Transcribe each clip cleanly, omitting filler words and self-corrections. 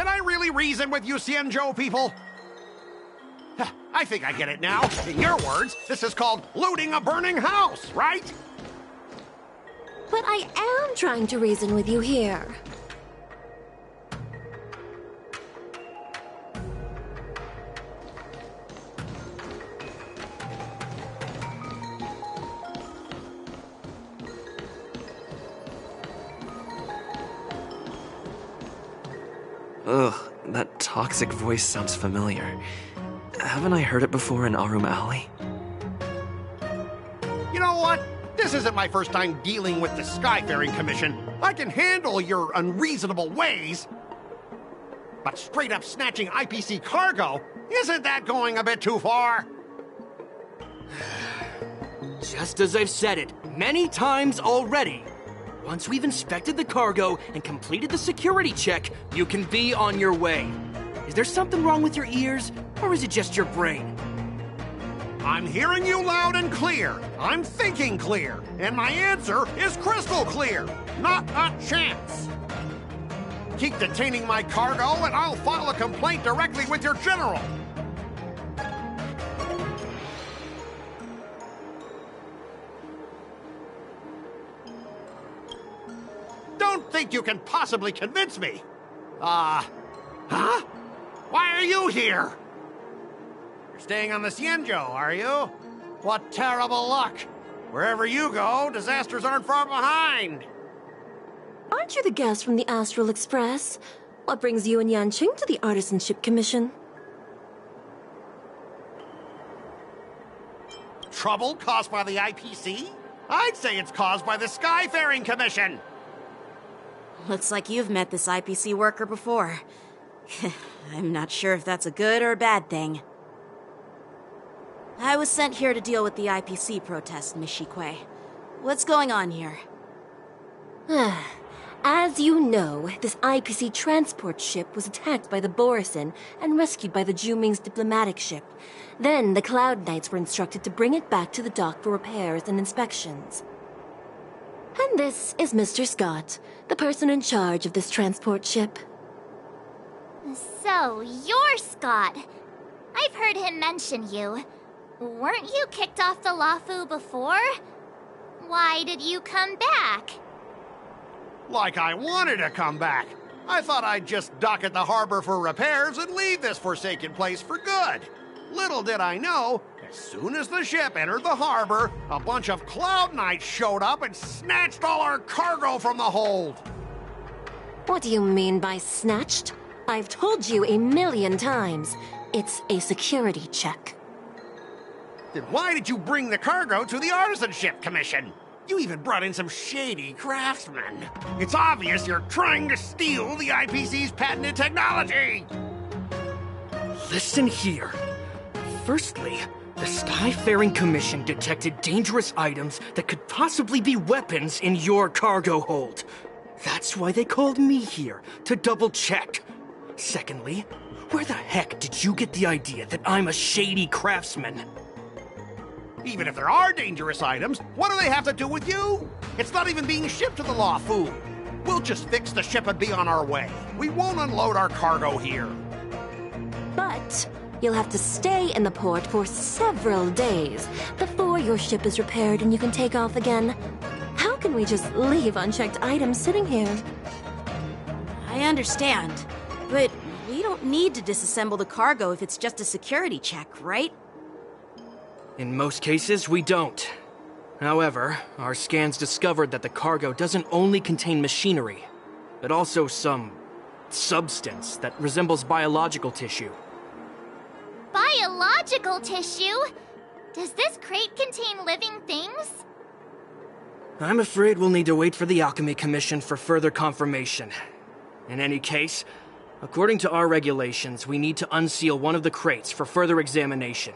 Can I really reason with you Xianzhou people? I think I get it now. In your words, this is called looting a burning house, right? But I am trying to reason with you here. Ugh, that toxic voice sounds familiar. Haven't I heard it before in Arum Alley? You know what? This isn't my first time dealing with the Skyfaring Commission. I can handle your unreasonable ways. But straight up snatching IPC cargo, isn't that going a bit too far? Just as I've said it many times already. Once we've inspected the cargo and completed the security check, you can be on your way. Is there something wrong with your ears, or is it just your brain? I'm hearing you loud and clear. I'm thinking clear. And my answer is crystal clear. Not a chance. Keep detaining my cargo and I'll file a complaint directly with your general. Don't think you can possibly convince me. Huh? Why are you here? You're staying on the Xianzhou, are you? What terrible luck. Wherever you go, disasters aren't far behind. Aren't you the guest from the Astral Express? What brings you and Yanqing to the Artisanship Commission? Trouble caused by the IPC? I'd say it's caused by the Skyfaring Commission. Looks like you've met this IPC worker before. I'm not sure if that's a good or a bad thing. I was sent here to deal with the IPC protest, Miss Shikui. What's going on here? As you know, this IPC transport ship was attacked by the Borisin and rescued by the Zhuming's diplomatic ship. Then the Cloud Knights were instructed to bring it back to the dock for repairs and inspections. And this is Mr. Scott, the person in charge of this transport ship. So, you're Scott. I've heard him mention you. Weren't you kicked off the Luofu before? Why did you come back? Like I wanted to come back. I thought I'd just dock at the harbor for repairs and leave this forsaken place for good. Little did I know, as soon as the ship entered the harbor, a bunch of Cloud Knights showed up and snatched all our cargo from the hold. What do you mean by snatched? I've told you 1,000,000 times. It's a security check. Then why did you bring the cargo to the Artisanship Commission? You even brought in some shady craftsmen. It's obvious you're trying to steal the IPC's patented technology. Listen here. Firstly, the Skyfaring Commission detected dangerous items that could possibly be weapons in your cargo hold. That's why they called me here, to double-check. Secondly, where the heck did you get the idea that I'm a shady craftsman? Even if there are dangerous items, what do they have to do with you? It's not even being shipped to the Luofu. We'll just fix the ship and be on our way. We won't unload our cargo here. But you'll have to stay in the port for several days before your ship is repaired and you can take off again. How can we just leave unchecked items sitting here? I understand, but we don't need to disassemble the cargo if it's just a security check, right? In most cases, we don't. However, our scans discovered that the cargo doesn't only contain machinery, but also some substance that resembles biological tissue. Biological tissue? Does this crate contain living things? I'm afraid we'll need to wait for the Alchemy Commission for further confirmation. In any case, according to our regulations, we need to unseal one of the crates for further examination.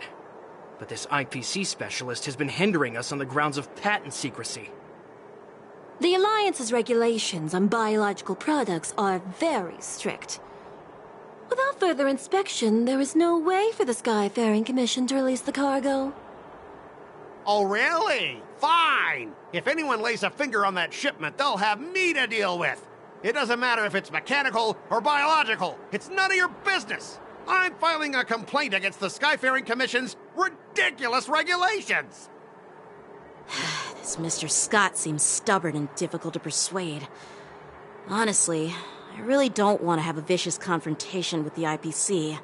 But this IPC specialist has been hindering us on the grounds of patent secrecy. The Alliance's regulations on biological products are very strict. Without further inspection, there is no way for the Skyfaring Commission to release the cargo. Oh, really? Fine. If anyone lays a finger on that shipment, they'll have me to deal with. It doesn't matter if it's mechanical or biological. It's none of your business. I'm filing a complaint against the Skyfaring Commission's ridiculous regulations. This Mr. Scott seems stubborn and difficult to persuade. Honestly, I really don't want to have a vicious confrontation with the IPC.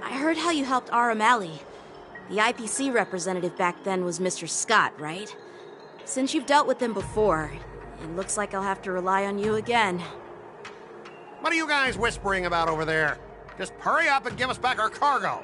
I heard how you helped R. O'Malley. The IPC representative back then was Mr. Scott, right? Since you've dealt with him before, it looks like I'll have to rely on you again. What are you guys whispering about over there? Just hurry up and give us back our cargo.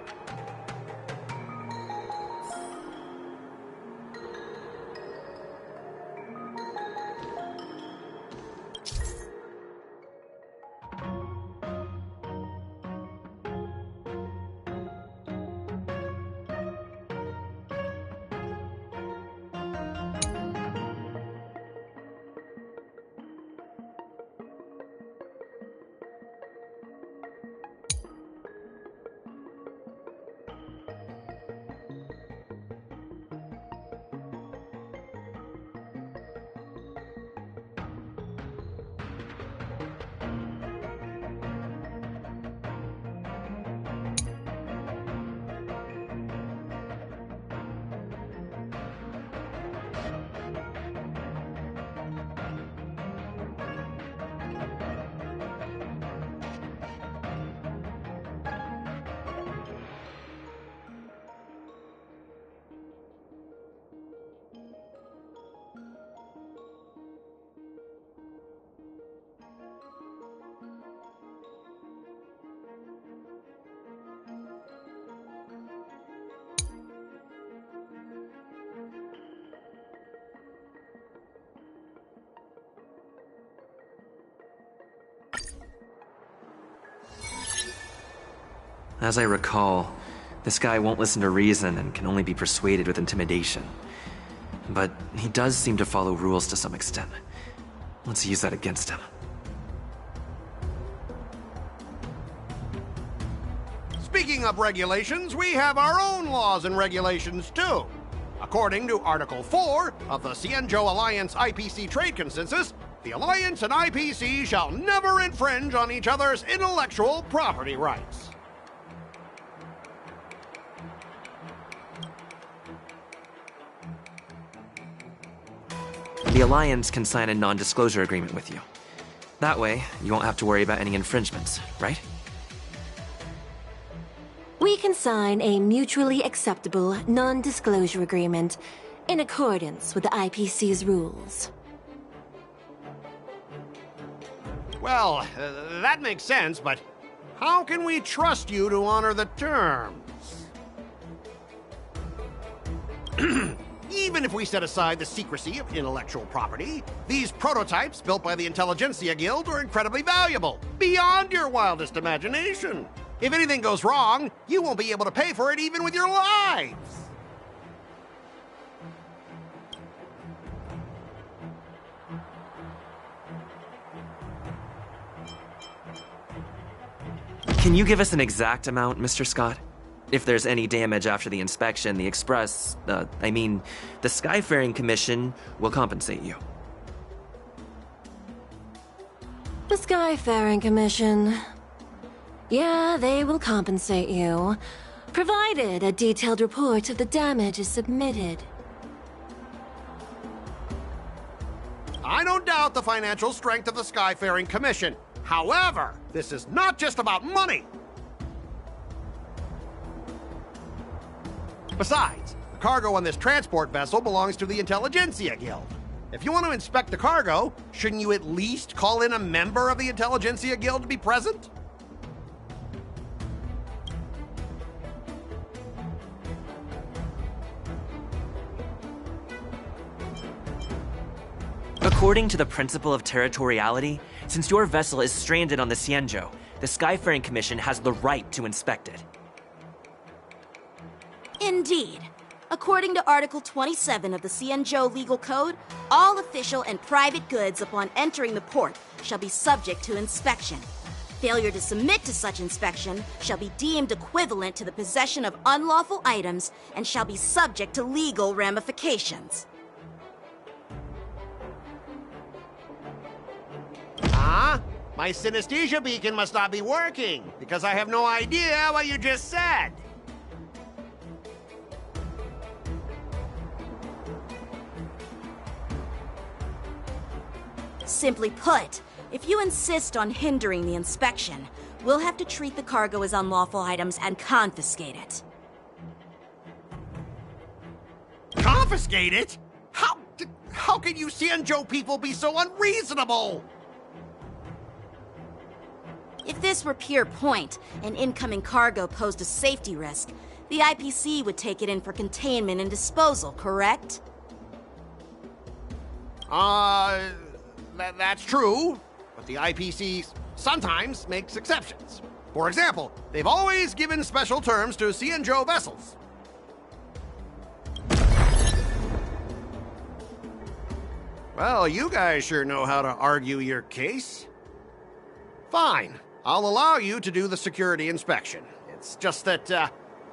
As I recall, this guy won't listen to reason and can only be persuaded with intimidation. But he does seem to follow rules to some extent. Let's use that against him. Speaking of regulations, we have our own laws and regulations too. According to Article 4 of the Xianzhou Alliance IPC Trade Consensus, the Alliance and IPC shall never infringe on each other's intellectual property rights. The Alliance can sign a non-disclosure agreement with you. That way, you won't have to worry about any infringements, right? We can sign a mutually acceptable non-disclosure agreement in accordance with the IPC's rules. Well, that makes sense, but how can we trust you to honor the terms? Even if we set aside the secrecy of intellectual property, these prototypes built by the Intelligentsia Guild are incredibly valuable, beyond your wildest imagination. If anything goes wrong, you won't be able to pay for it even with your lives. Can you give us an exact amount, Mr. Scott? If there's any damage after the inspection, the the Skyfaring Commission will compensate you. The Skyfaring Commission. Yeah, they will compensate you, provided a detailed report of the damage is submitted. I don't doubt the financial strength of the Skyfaring Commission. However, this is not just about money. Besides, the cargo on this transport vessel belongs to the Intelligentsia Guild. If you want to inspect the cargo, shouldn't you at least call in a member of the Intelligentsia Guild to be present? According to the principle of territoriality, since your vessel is stranded on the Xianzhou, the Skyfaring Commission has the right to inspect it. Indeed. According to Article 27 of the Xianzhou Legal Code, all official and private goods upon entering the port shall be subject to inspection. Failure to submit to such inspection shall be deemed equivalent to the possession of unlawful items and shall be subject to legal ramifications. Huh? My synesthesia beacon must not be working, because I have no idea what you just said. Simply put, if you insist on hindering the inspection, we'll have to treat the cargo as unlawful items and confiscate it. Confiscate it? How can you Xianzhou people be so unreasonable? If this were pure point, and incoming cargo posed a safety risk, the IPC would take it in for containment and disposal, correct? That's true, but the IPC sometimes makes exceptions. For example, they've always given special terms to Xianzhou vessels. Well, you guys sure know how to argue your case. Fine, I'll allow you to do the security inspection. It's just that,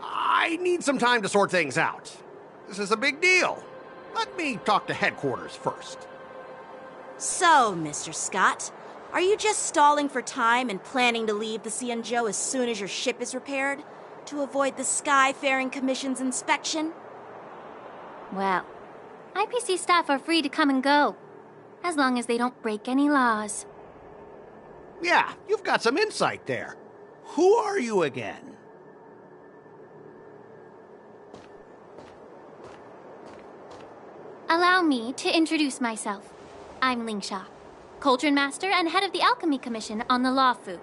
I need some time to sort things out. This is a big deal. Let me talk to headquarters first. So, Mr. Scott, are you just stalling for time and planning to leave the Xianzhou as soon as your ship is repaired? To avoid the Skyfaring Commission's inspection? Well, IPC staff are free to come and go, as long as they don't break any laws. Yeah, you've got some insight there. Who are you again? Allow me to introduce myself. I'm Ling Sha, Cauldron Master and head of the Alchemy Commission on the Luofu.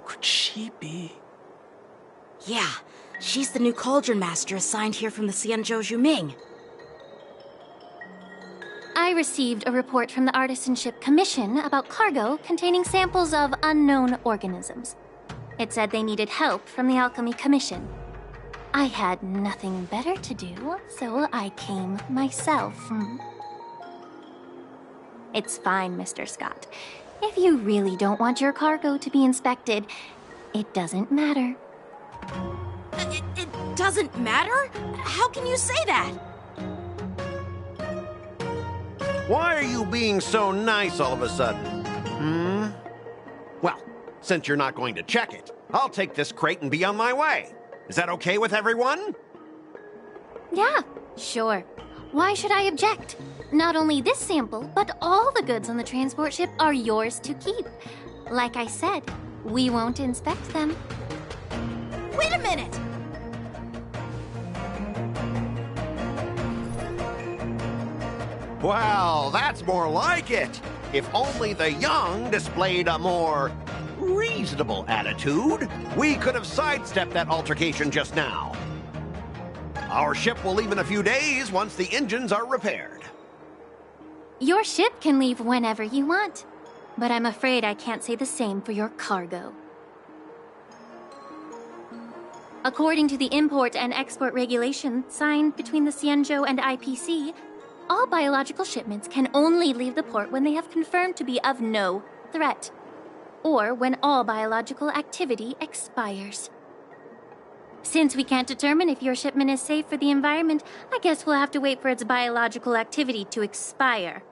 Could she be? Yeah, she's the new Cauldron Master assigned here from the Xianzhou Zhuming. I received a report from the Artisanship Commission about cargo containing samples of unknown organisms. It said they needed help from the Alchemy Commission. I had nothing better to do, so I came myself. It's fine, Mr. Scott. If you really don't want your cargo to be inspected, it doesn't matter. It doesn't matter? How can you say that? Why are you being so nice all of a sudden? Well, since you're not going to check it, I'll take this crate and be on my way. Is that okay with everyone? Yeah, sure. Why should I object? Not only this sample, but all the goods on the transport ship are yours to keep. Like I said, we won't inspect them. Wait a minute! Well, that's more like it. If only the young displayed a more reasonable attitude, we could have sidestepped that altercation just now. Our ship will leave in a few days once the engines are repaired. Your ship can leave whenever you want, but I'm afraid I can't say the same for your cargo. According to the import and export regulation signed between the Xianzhou and IPC, all biological shipments can only leave the port when they have confirmed to be of no threat, or when all biological activity expires. Since we can't determine if your shipment is safe for the environment, I guess we'll have to wait for its biological activity to expire.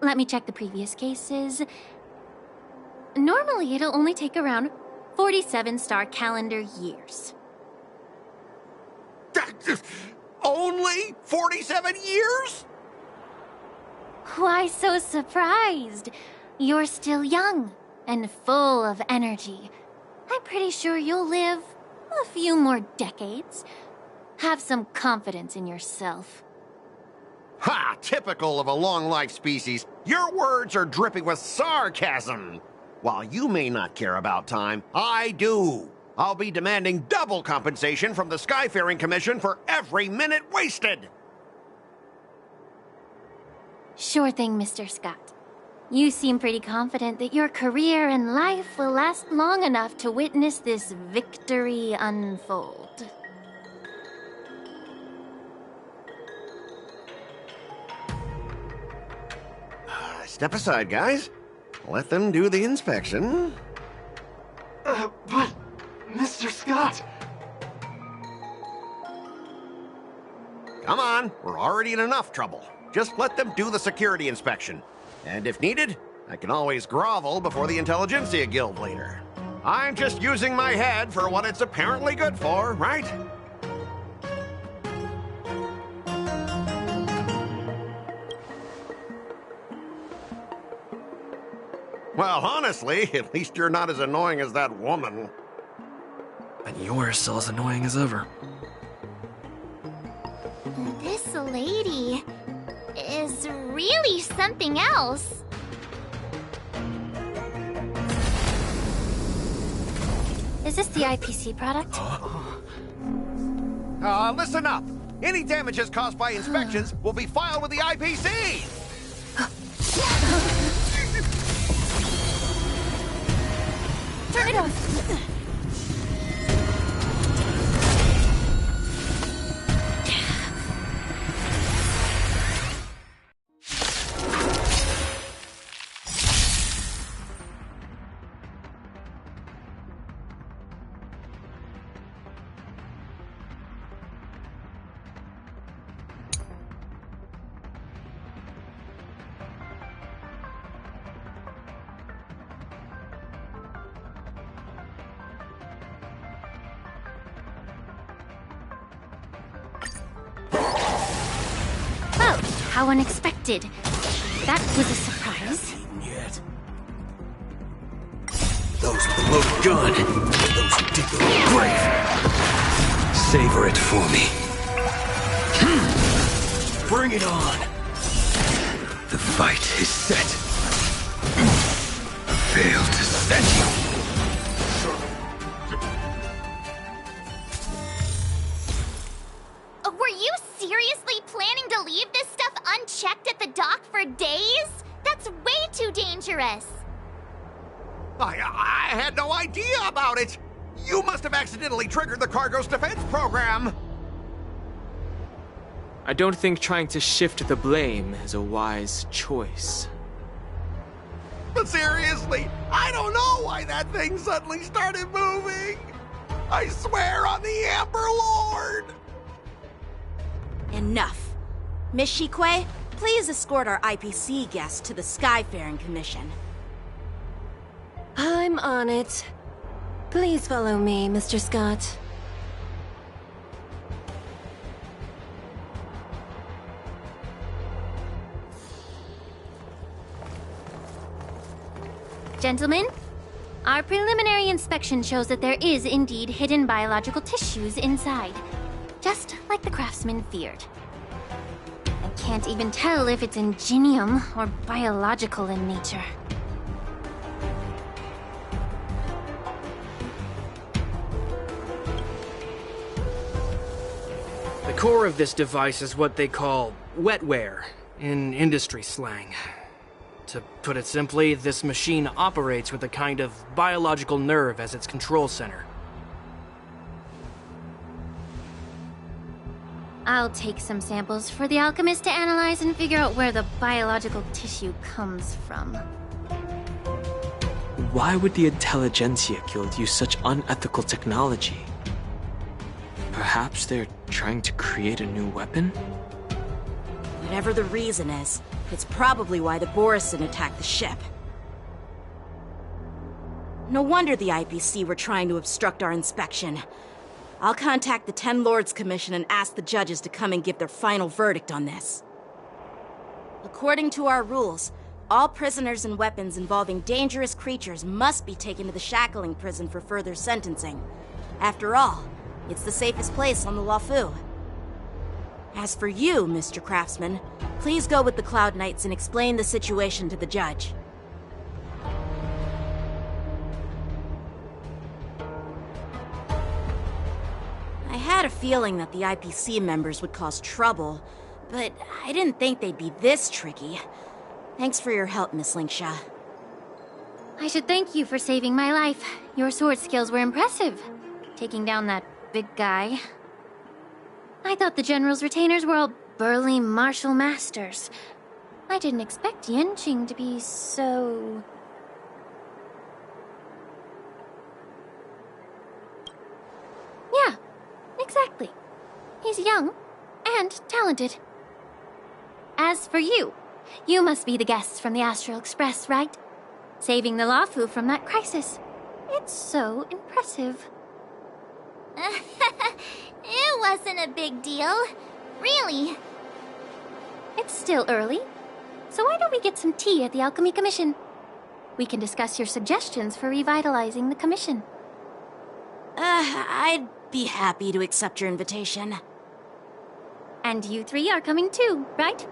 Let me check the previous cases. Normally, it'll only take around 47 star calendar years. Only 47 years? Why so surprised? You're still young and full of energy. I'm pretty sure you'll live a few more decades. Have some confidence in yourself. Ha! Typical of a long-life species. Your words are dripping with sarcasm. While you may not care about time, I do. I'll be demanding double compensation from the Skyfaring Commission for every minute wasted. Sure thing, Mr. Scott. You seem pretty confident that your career and life will last long enough to witness this victory unfold. Step aside, guys. let them do the inspection. But, Mr. Scott... Come on, we're already in enough trouble. Just let them do the security inspection. And if needed, I can always grovel before the Intelligentsia Guild later. I'm just using my head for what it's apparently good for, right? Well, honestly, at least you're not as annoying as that woman. And you're still as annoying as ever. This lady is really something else. Is this the IPC product? Listen up. Any damages caused by inspections will be filed with the IPC. Turn it on. How unexpected. That was a surprise. Yet. Those with the loaded gun, those who dig their own grave. Savor it for me. Bring it on. The fight is set. Fail to set you. Were you seriously planning to leave this stuff unchecked at the dock for days? That's way too dangerous. I had no idea about it. You must have accidentally triggered the cargo's defense program. I don't think trying to shift the blame is a wise choice. But seriously, I don't know why that thing suddenly started moving. I swear on the Amber Lord. Enough. Miss Shikwe, please escort our IPC guests to the Skyfaring Commission. I'm on it. Please follow me, Mr. Scott. Gentlemen, our preliminary inspection shows that there is indeed hidden biological tissues inside. Just like the craftsman feared. I can't even tell if it's ingenium or biological in nature. The core of this device is what they call wetware in industry slang. To put it simply, this machine operates with a kind of biological nerve as its control center. I'll take some samples for the alchemist to analyze and figure out where the biological tissue comes from. Why would the Intelligentsia Guild use such unethical technology? Perhaps they're trying to create a new weapon? Whatever the reason is, it's probably why the Borisin attacked the ship. No wonder the IPC were trying to obstruct our inspection. I'll contact the Ten Lords Commission and ask the judges to come and give their final verdict on this. According to our rules, all prisoners and weapons involving dangerous creatures must be taken to the Shackling prison for further sentencing. After all, it's the safest place on the Luofu. As for you, Mr. Craftsman, please go with the Cloud Knights and explain the situation to the judge. I had a feeling that the IPC members would cause trouble, but I didn't think they'd be this tricky. Thanks for your help, Miss Linksha. I should thank you for saving my life. Your sword skills were impressive. Taking down that big guy. I thought the General's retainers were all burly martial masters. I didn't expect Yanqing to be so... He's young and talented. As for you, you must be the guests from the Astral Express, right? Saving the Luofu from that crisis. It's so impressive. It wasn't a big deal. Really. It's still early, so why don't we get some tea at the Alchemy Commission? We can discuss your suggestions for revitalizing the commission. I'd be happy to accept your invitation. And you three are coming too, right?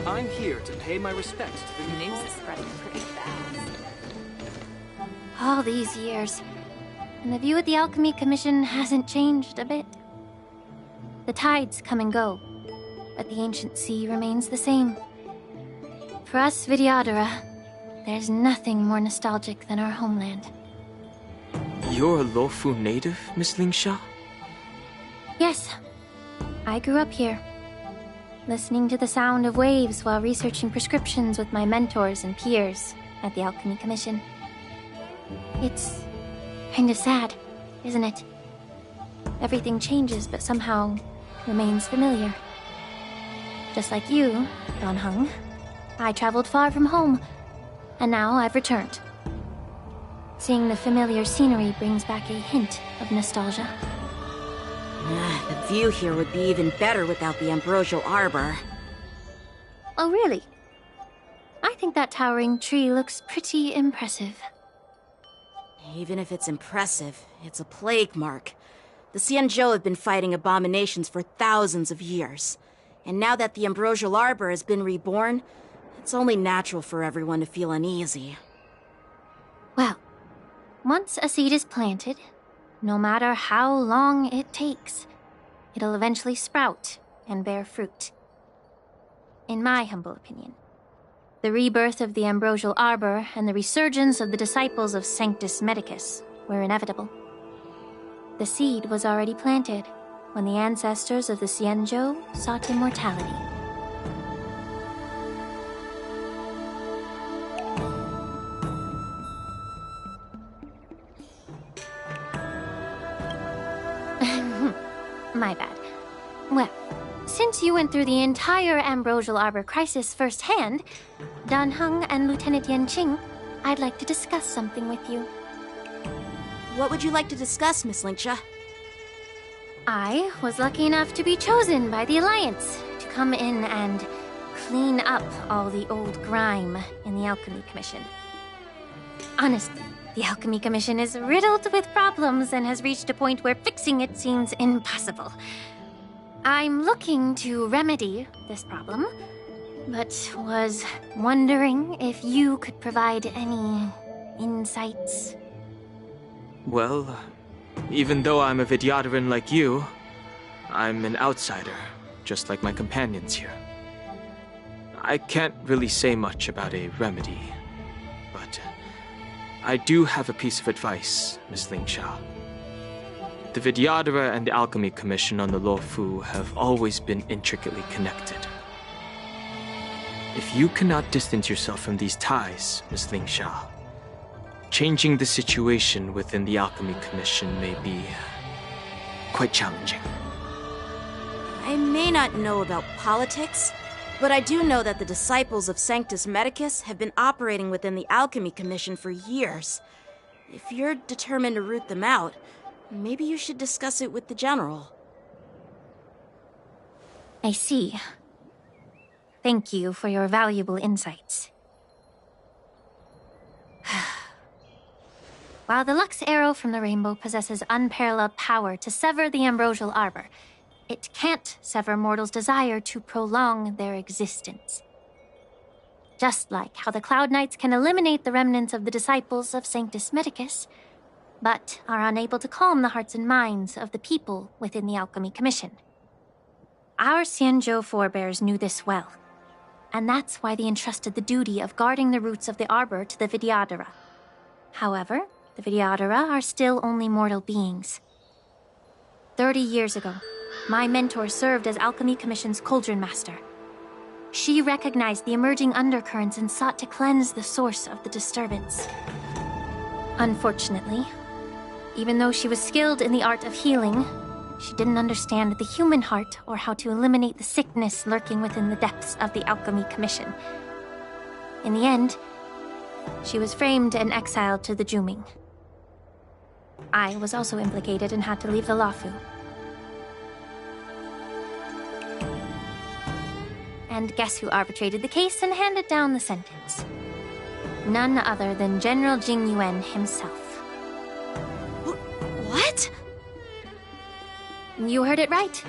I'm here to pay my respects to the News is spreading pretty fast. All these years, and the view of the Alchemy Commission hasn't changed a bit. The tides come and go, but the ancient sea remains the same. For us Vidyadhara, there's nothing more nostalgic than our homeland. You're a Luofu native, Miss Lingsha? Yes, I grew up here, listening to the sound of waves while researching prescriptions with my mentors and peers at the Alchemy Commission. It's kind of sad, isn't it? Everything changes, but somehow remains familiar. Just like you, Dan Heng, I traveled far from home, and now I've returned. Seeing the familiar scenery brings back a hint of nostalgia. The view here would be even better without the Ambrosial Arbor. Oh, really? I think that towering tree looks pretty impressive. Even if it's impressive, it's a plague mark. The Xianzhou have been fighting abominations for thousands of years. And now that the Ambrosial Arbor has been reborn, it's only natural for everyone to feel uneasy. Well, once a seed is planted, no matter how long it takes, it'll eventually sprout and bear fruit. In my humble opinion, the rebirth of the Ambrosial Arbor and the resurgence of the disciples of Sanctus Medicus were inevitable. The seed was already planted when the ancestors of the Xianzhou sought immortality. My bad. Well, since you went through the entire Ambrosial Arbor crisis firsthand, Dan Heng and Lieutenant Yanqing, I'd like to discuss something with you. What would you like to discuss, Miss Lingsha? I was lucky enough to be chosen by the Alliance to come in and clean up all the old grime in the Alchemy Commission. Honestly, the Alchemy Commission is riddled with problems and has reached a point where fixing it seems impossible. I'm looking to remedy this problem, but was wondering if you could provide any insights. Well, even though I'm a Vidyadharan like you, I'm an outsider, just like my companions here. I can't really say much about a remedy, but I do have a piece of advice, Miss Lingsha. The Vidyadhara and the Alchemy Commission on the Luofu have always been intricately connected. If you cannot distance yourself from these ties, Miss Lingsha, changing the situation within the Alchemy Commission may be quite challenging. I may not know about politics, but I do know that the disciples of Sanctus Medicus have been operating within the Alchemy Commission for years. If you're determined to root them out, maybe you should discuss it with the General. I see. Thank you for your valuable insights. While the Lux Arrow from the Rainbow possesses unparalleled power to sever the Ambrosial Arbor, it can't sever mortals' desire to prolong their existence. Just like how the Cloud Knights can eliminate the remnants of the disciples of Sanctus Medicus, but are unable to calm the hearts and minds of the people within the Alchemy Commission. Our Xianzhou forebears knew this well, and that's why they entrusted the duty of guarding the roots of the Arbor to the Vidyadhara. However, the Vidyadhara are still only mortal beings. 30 years ago, my mentor served as Alchemy Commission's Cauldron Master. She recognized the emerging undercurrents and sought to cleanse the source of the disturbance. Unfortunately, even though she was skilled in the art of healing, she didn't understand the human heart or how to eliminate the sickness lurking within the depths of the Alchemy Commission. In the end, she was framed and exiled to the Juming. I was also implicated and had to leave the Luofu. And guess who arbitrated the case and handed down the sentence? None other than General Jing Yuan himself. What? You heard it right.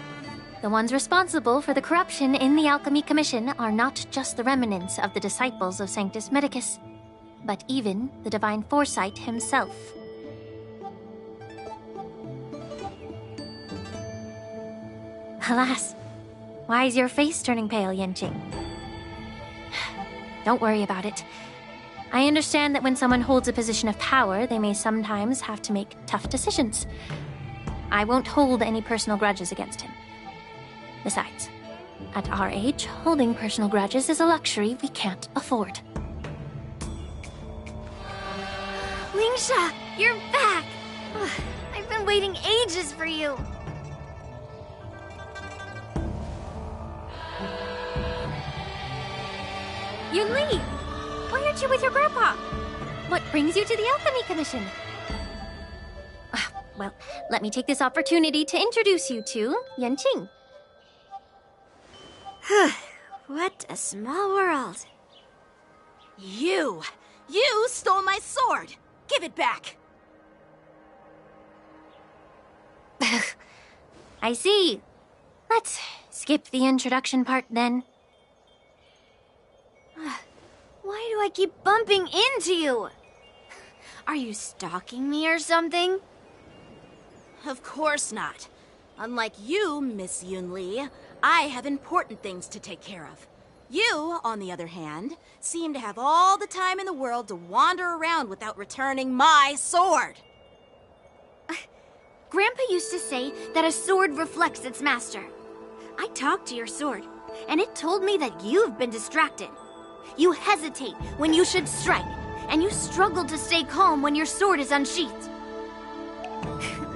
The ones responsible for the corruption in the Alchemy Commission are not just the remnants of the disciples of Sanctus Medicus, but even the Divine Foresight himself. Alas, why is your face turning pale, Yanqing? Don't worry about it. I understand that when someone holds a position of power, they may sometimes have to make tough decisions. I won't hold any personal grudges against him. Besides, at our age, holding personal grudges is a luxury we can't afford. Lingsha, you're back! I've been waiting ages for you. Yunli! Why aren't you with your grandpa? What brings you to the Alchemy Commission? Well, let me take this opportunity to introduce you to Yanqing. What a small world. You stole my sword! Give it back! I see. Let's skip the introduction part then. Why do I keep bumping into you? Are you stalking me or something? Of course not. Unlike you, Miss Yunli, I have important things to take care of. You, on the other hand, seem to have all the time in the world to wander around without returning my sword. Grandpa used to say that a sword reflects its master. I talked to your sword, and it told me that you've been distracted. You hesitate when you should strike, and you struggle to stay calm when your sword is unsheathed.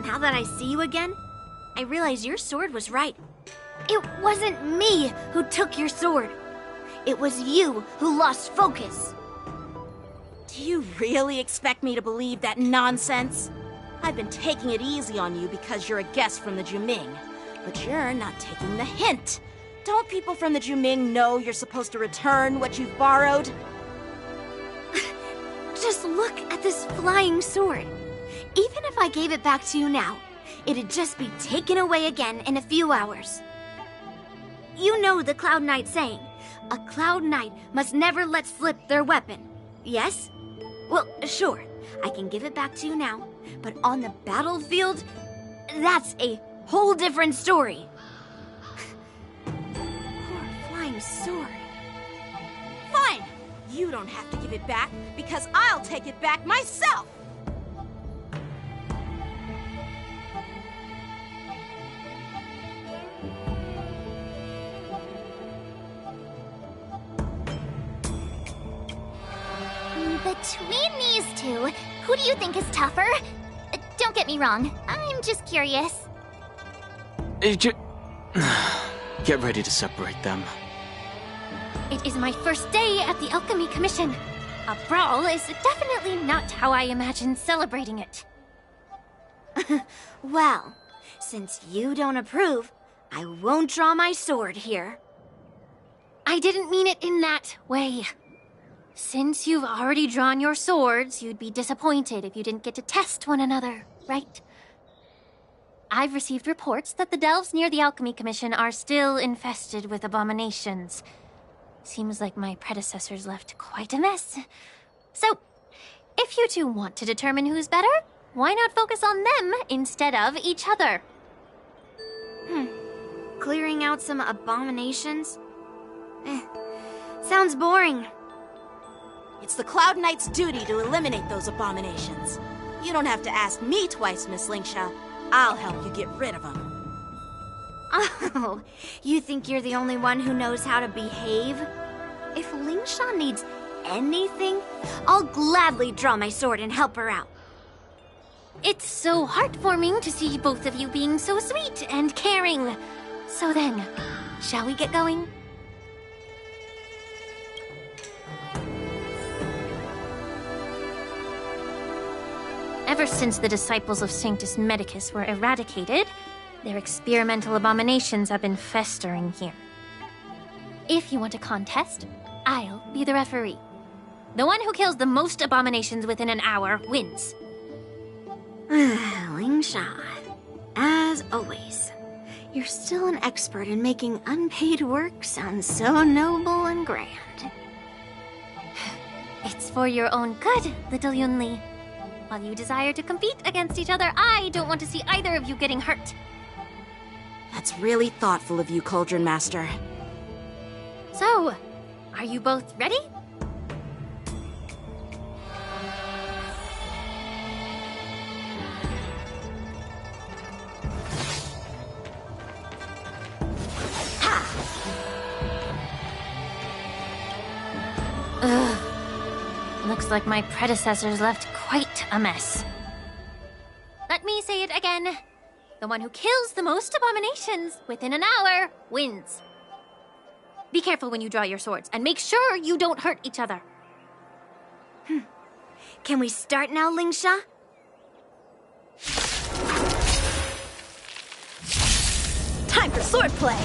Now that I see you again, I realize your sword was right. It wasn't me who took your sword. It was you who lost focus. Do you really expect me to believe that nonsense? I've been taking it easy on you because you're a guest from the Juming, but you're not taking the hint. Don't people from the Juming know you're supposed to return what you've borrowed? Just look at this flying sword. Even if I gave it back to you now, it'd just be taken away again in a few hours. You know the Cloud Knight saying, a Cloud Knight must never let slip their weapon. Yes? Well, sure, I can give it back to you now, but on the battlefield, that's a whole different story. Poor flying sword. Fine! You don't have to give it back, because I'll take it back myself! Between these two, who do you think is tougher? Don't get me wrong, I'm just curious. Get ready to separate them. It is my first day at the Alchemy Commission. A brawl is definitely not how I imagined celebrating it. Well, since you don't approve, I won't draw my sword here. I didn't mean it in that way. Since you've already drawn your swords, you'd be disappointed if you didn't get to test one another, right? I've received reports that the delves near the Alchemy Commission are still infested with abominations. Seems like my predecessors left quite a mess. So, if you two want to determine who's better, why not focus on them instead of each other? Clearing out some abominations? Sounds boring. It's the Cloud Knight's duty to eliminate those abominations. You don't have to ask me twice, Miss Lingsha. I'll help you get rid of them. Oh, you think you're the only one who knows how to behave? If Lingsha needs anything, I'll gladly draw my sword and help her out. It's so heartwarming to see both of you being so sweet and caring. So then, shall we get going? Ever since the disciples of Sanctus Medicus were eradicated, their experimental abominations have been festering here. If you want a contest, I'll be the referee. The one who kills the most abominations within an hour wins. Lingsha, as always, you're still an expert in making unpaid work sound so noble and grand. It's for your own good, little Yunli. While you desire to compete against each other, I don't want to see either of you getting hurt. That's really thoughtful of you, Cauldron Master. So, are you both ready? Looks like my predecessors left quite a mess. Let me say it again. The one who kills the most abominations within an hour wins. Be careful when you draw your swords, and make sure you don't hurt each other. Can we start now, Lingsha? Time for swordplay!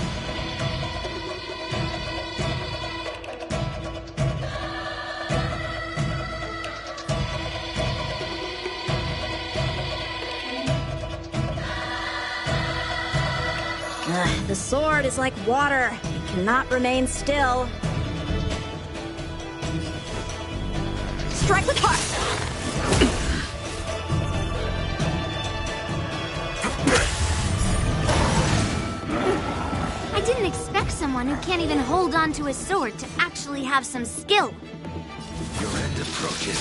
The sword is like water. It cannot remain still. Strike with heart! I didn't expect someone who can't even hold on to a sword to actually have some skill. Your end approaches.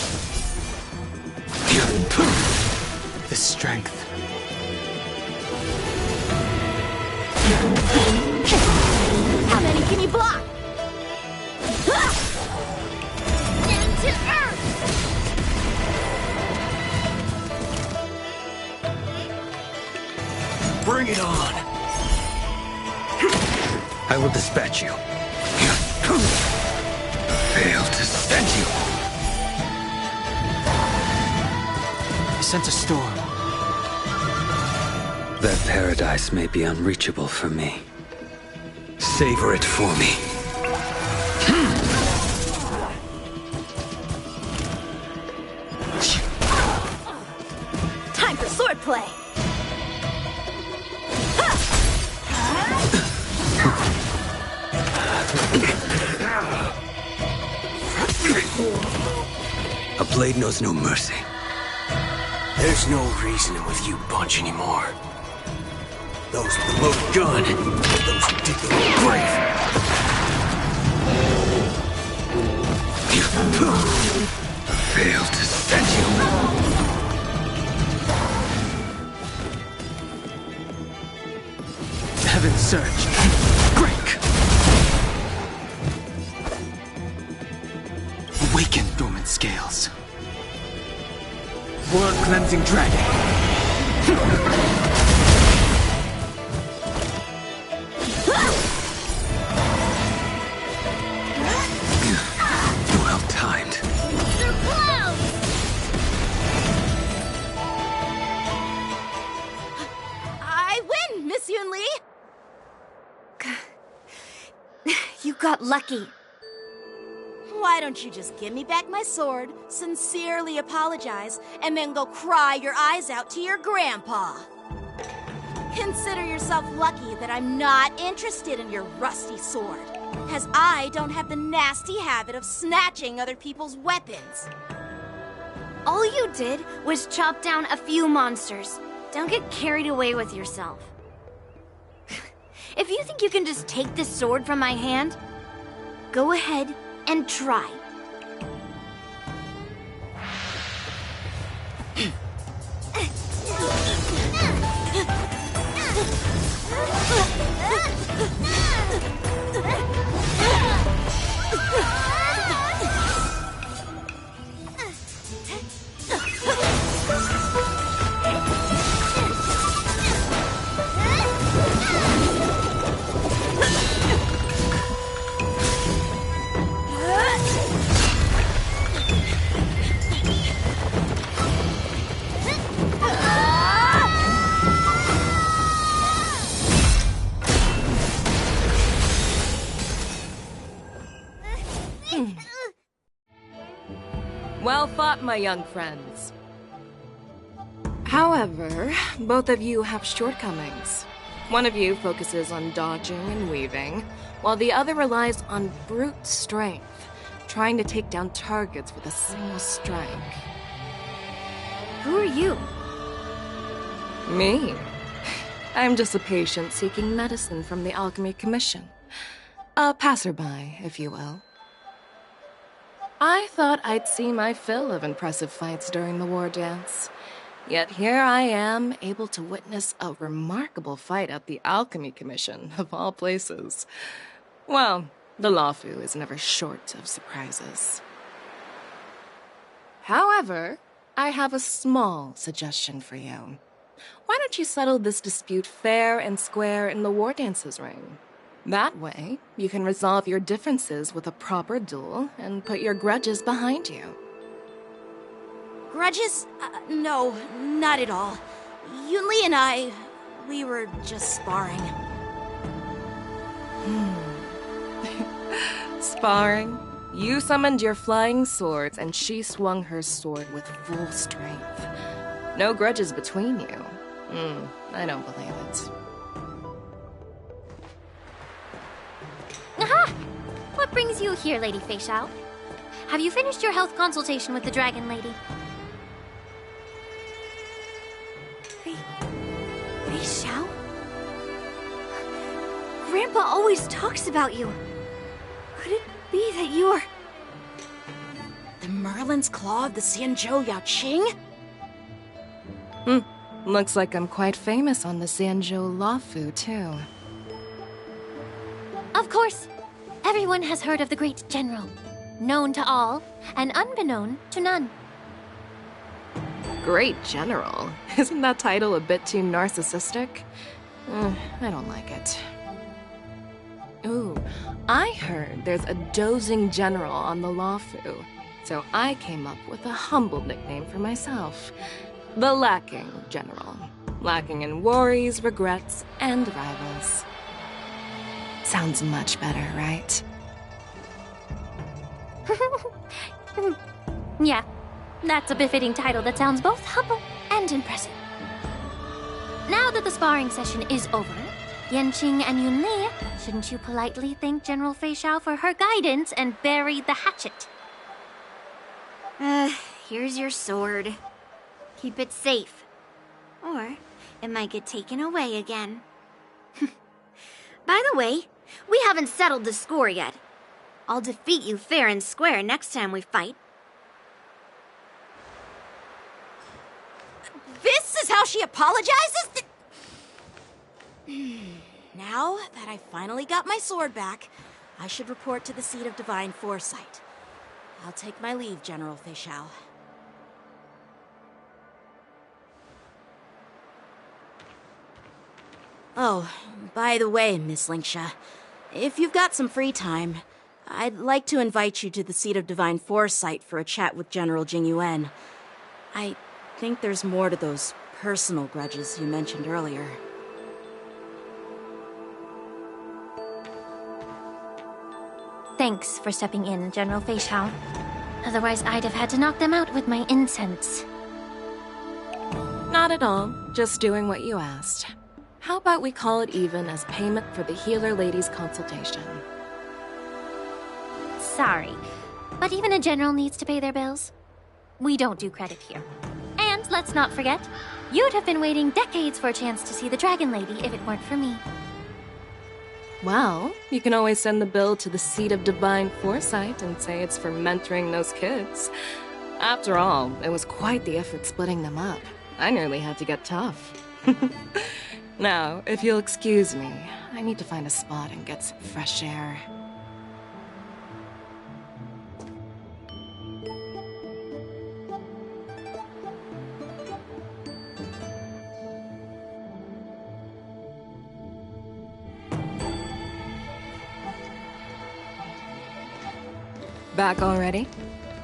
The strength. How many can you block? Down to earth! Bring it on! I will dispatch you. Fail to send you. I sense a storm. That paradise may be unreachable for me. Savor it for me. Time for swordplay! A blade knows no mercy. There's no reasoning with you bunch anymore. Those with the loaded gun, those who dig their own grave. Failed to send you. Heaven surge. Break! Awaken, dormant scales. World-cleansing dragon. Well timed. They're close! I win, Miss Yunli! got lucky. Why don't you just give me back my sword, sincerely apologize, and then go cry your eyes out to your grandpa? Consider yourself lucky that I'm not interested in your rusty sword, as I don't have the nasty habit of snatching other people's weapons. All you did was chop down a few monsters. Don't get carried away with yourself. If you think you can just take this sword from my hand, go ahead and try. Well fought, my young friends. However, both of you have shortcomings. One of you focuses on dodging and weaving, while the other relies on brute strength, trying to take down targets with a single strike. Who are you? Me? I'm just a patient seeking medicine from the Alchemy Commission. A passerby, if you will. I thought I'd see my fill of impressive fights during the war dance. Yet here I am, able to witness a remarkable fight at the Alchemy Commission, of all places. Well, the Luofu is never short of surprises. However, I have a small suggestion for you. Why don't you settle this dispute fair and square in the war dance's ring? That way, you can resolve your differences with a proper duel and put your grudges behind you. Grudges? No, not at all. Yunli and we were just sparring. Sparring? You summoned your flying swords and she swung her sword with full strength. No grudges between you. I don't believe it. Aha! What brings you here, Lady Fei Xiao? Have you finished your health consultation with the Dragon Lady? Fei Xiao? Grandpa always talks about you. Could it be that you're... The Merlin's Claw of the Xianzhou Yaoqing? Looks like I'm quite famous on the Xianzhou Luofu, too. Of course. Everyone has heard of the great general. Known to all, and unbeknown to none. Great general? Isn't that title a bit too narcissistic? I don't like it. Ooh, I heard there's a dozing general on the Luofu, so I came up with a humble nickname for myself. The Lacking General. Lacking in worries, regrets, and rivals. Sounds much better, right? Yeah, that's a befitting title that sounds both humble and impressive. Now that the sparring session is over, Yanqing and Yunli, shouldn't you politely thank General Fei Xiao for her guidance and bury the hatchet? Here's your sword. Keep it safe. Or it might get taken away again. By the way, we haven't settled the score yet. I'll defeat you fair and square next time we fight. This is how she apologizes? Now that I finally got my sword back, I should report to the Seat of Divine Foresight. I'll take my leave, General Fei Xiao. Oh, by the way, Miss Linxia, if you've got some free time, I'd like to invite you to the Seat of Divine Foresight for a chat with General Jing Yuan. I think there's more to those personal grudges you mentioned earlier. Thanks for stepping in, General Feixiao. Otherwise, I'd have had to knock them out with my incense. Not at all. Just doing what you asked. How about we call it even as payment for the healer lady's consultation? Sorry, but even a general needs to pay their bills. We don't do credit here. And let's not forget, you'd have been waiting decades for a chance to see the Dragon Lady if it weren't for me. Well, you can always send the bill to the Seat of Divine Foresight and say it's for mentoring those kids. After all, it was quite the effort splitting them up. I nearly had to get tough. Now, if you'll excuse me, I need to find a spot and get some fresh air. Back already?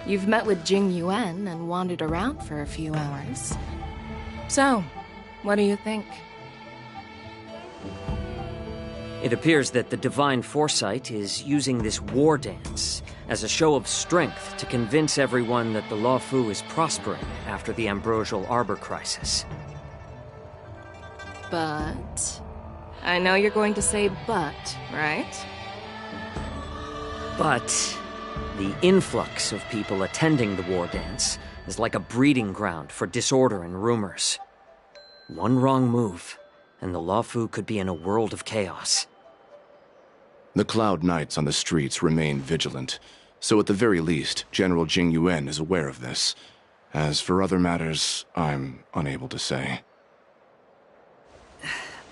You've met with Jing Yuan and wandered around for a few hours. So, what do you think? It appears that the Divine Foresight is using this war dance as a show of strength to convince everyone that the Luofu is prospering after the Ambrosial Arbor crisis. But... I know you're going to say but, right? But... the influx of people attending the war dance is like a breeding ground for disorder and rumors. One wrong move, and the Luofu could be in a world of chaos. The Cloud Knights on the streets remain vigilant, so at the very least, General Jing Yuan is aware of this. As for other matters, I'm unable to say.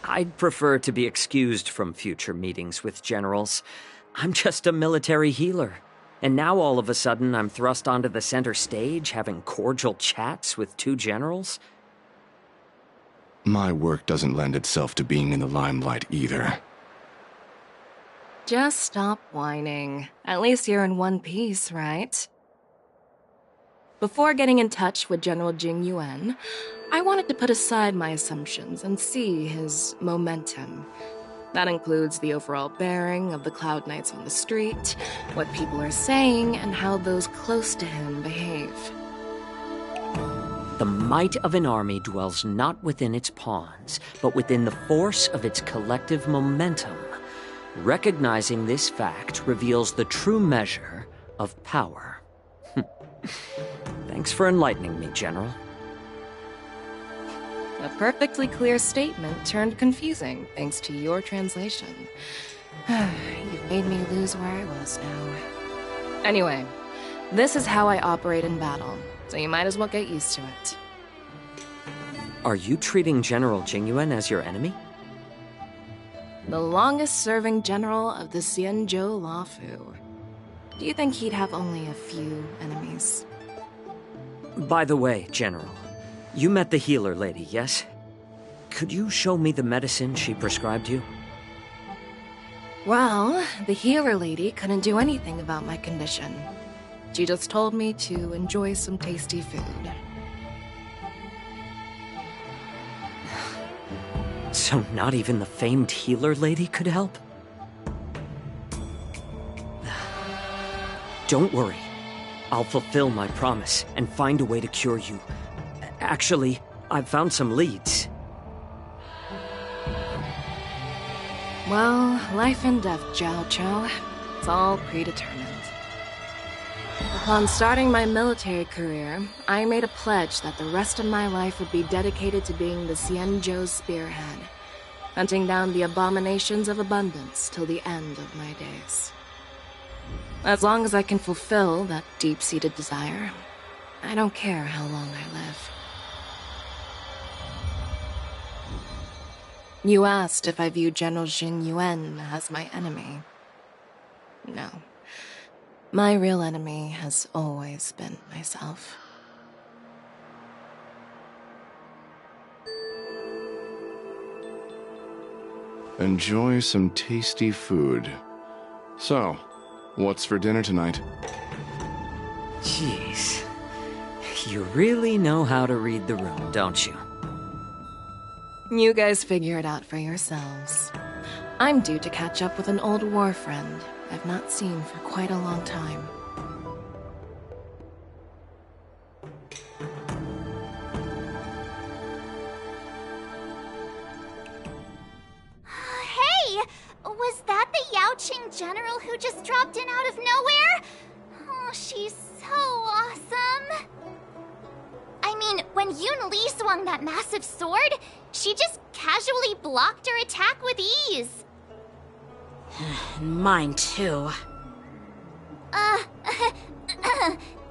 I'd prefer to be excused from future meetings with generals. I'm just a military healer. And now all of a sudden I'm thrust onto the center stage having cordial chats with two generals? My work doesn't lend itself to being in the limelight either. Just stop whining. At least you're in one piece, right? Before getting in touch with General Jing Yuan, I wanted to put aside my assumptions and see his momentum. That includes the overall bearing of the Cloud Knights on the street, what people are saying, and how those close to him behave. The might of an army dwells not within its pawns, but within the force of its collective momentum. Recognizing this fact reveals the true measure of power. Thanks for enlightening me, General. A perfectly clear statement turned confusing thanks to your translation. You've made me lose where I was now. Anyway, this is how I operate in battle, so you might as well get used to it. Are you treating General Jing Yuan as your enemy? The longest-serving general of the Xianzhou Luofu. Do you think he'd have only a few enemies? By the way, General, you met the healer lady, yes? Could you show me the medicine she prescribed you? Well, the healer lady couldn't do anything about my condition. She just told me to enjoy some tasty food. So not even the famed healer lady could help? Don't worry. I'll fulfill my promise and find a way to cure you. Actually, I've found some leads. Well, life and death, Jiao Chou. It's all predetermined. Upon starting my military career, I made a pledge that the rest of my life would be dedicated to being the Xianzhou's spearhead, hunting down the abominations of abundance till the end of my days. As long as I can fulfill that deep-seated desire, I don't care how long I live. You asked if I view General Jing Yuan as my enemy. No. My real enemy has always been myself. Enjoy some tasty food. So, what's for dinner tonight? Jeez. You really know how to read the room, don't you? You guys figure it out for yourselves. I'm due to catch up with an old war friend, I've not seen for quite a long time. Hey! Was that the Yaoqing general who just dropped in out of nowhere? Oh, she's so awesome. I mean, when Yun Li swung that massive sword, she just casually blocked her attack with ease. Mine too.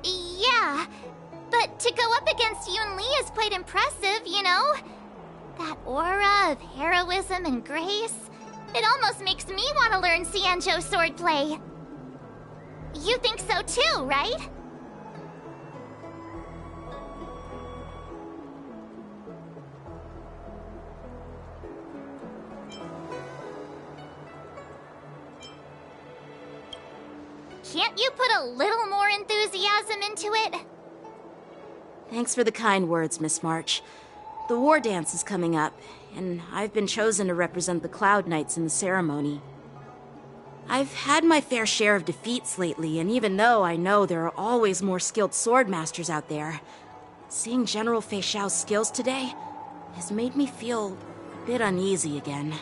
Yeah. But to go up against Yun Li is quite impressive, you know? That aura of heroism and grace. It almost makes me want to learn Xianzhou swordplay. You think so too, right? Can't you put a little more enthusiasm into it? Thanks for the kind words, Miss March. The war dance is coming up, and I've been chosen to represent the Cloud Knights in the ceremony. I've had my fair share of defeats lately, and even though I know there are always more skilled sword masters out there, seeing General Fei Xiao's skills today has made me feel a bit uneasy again.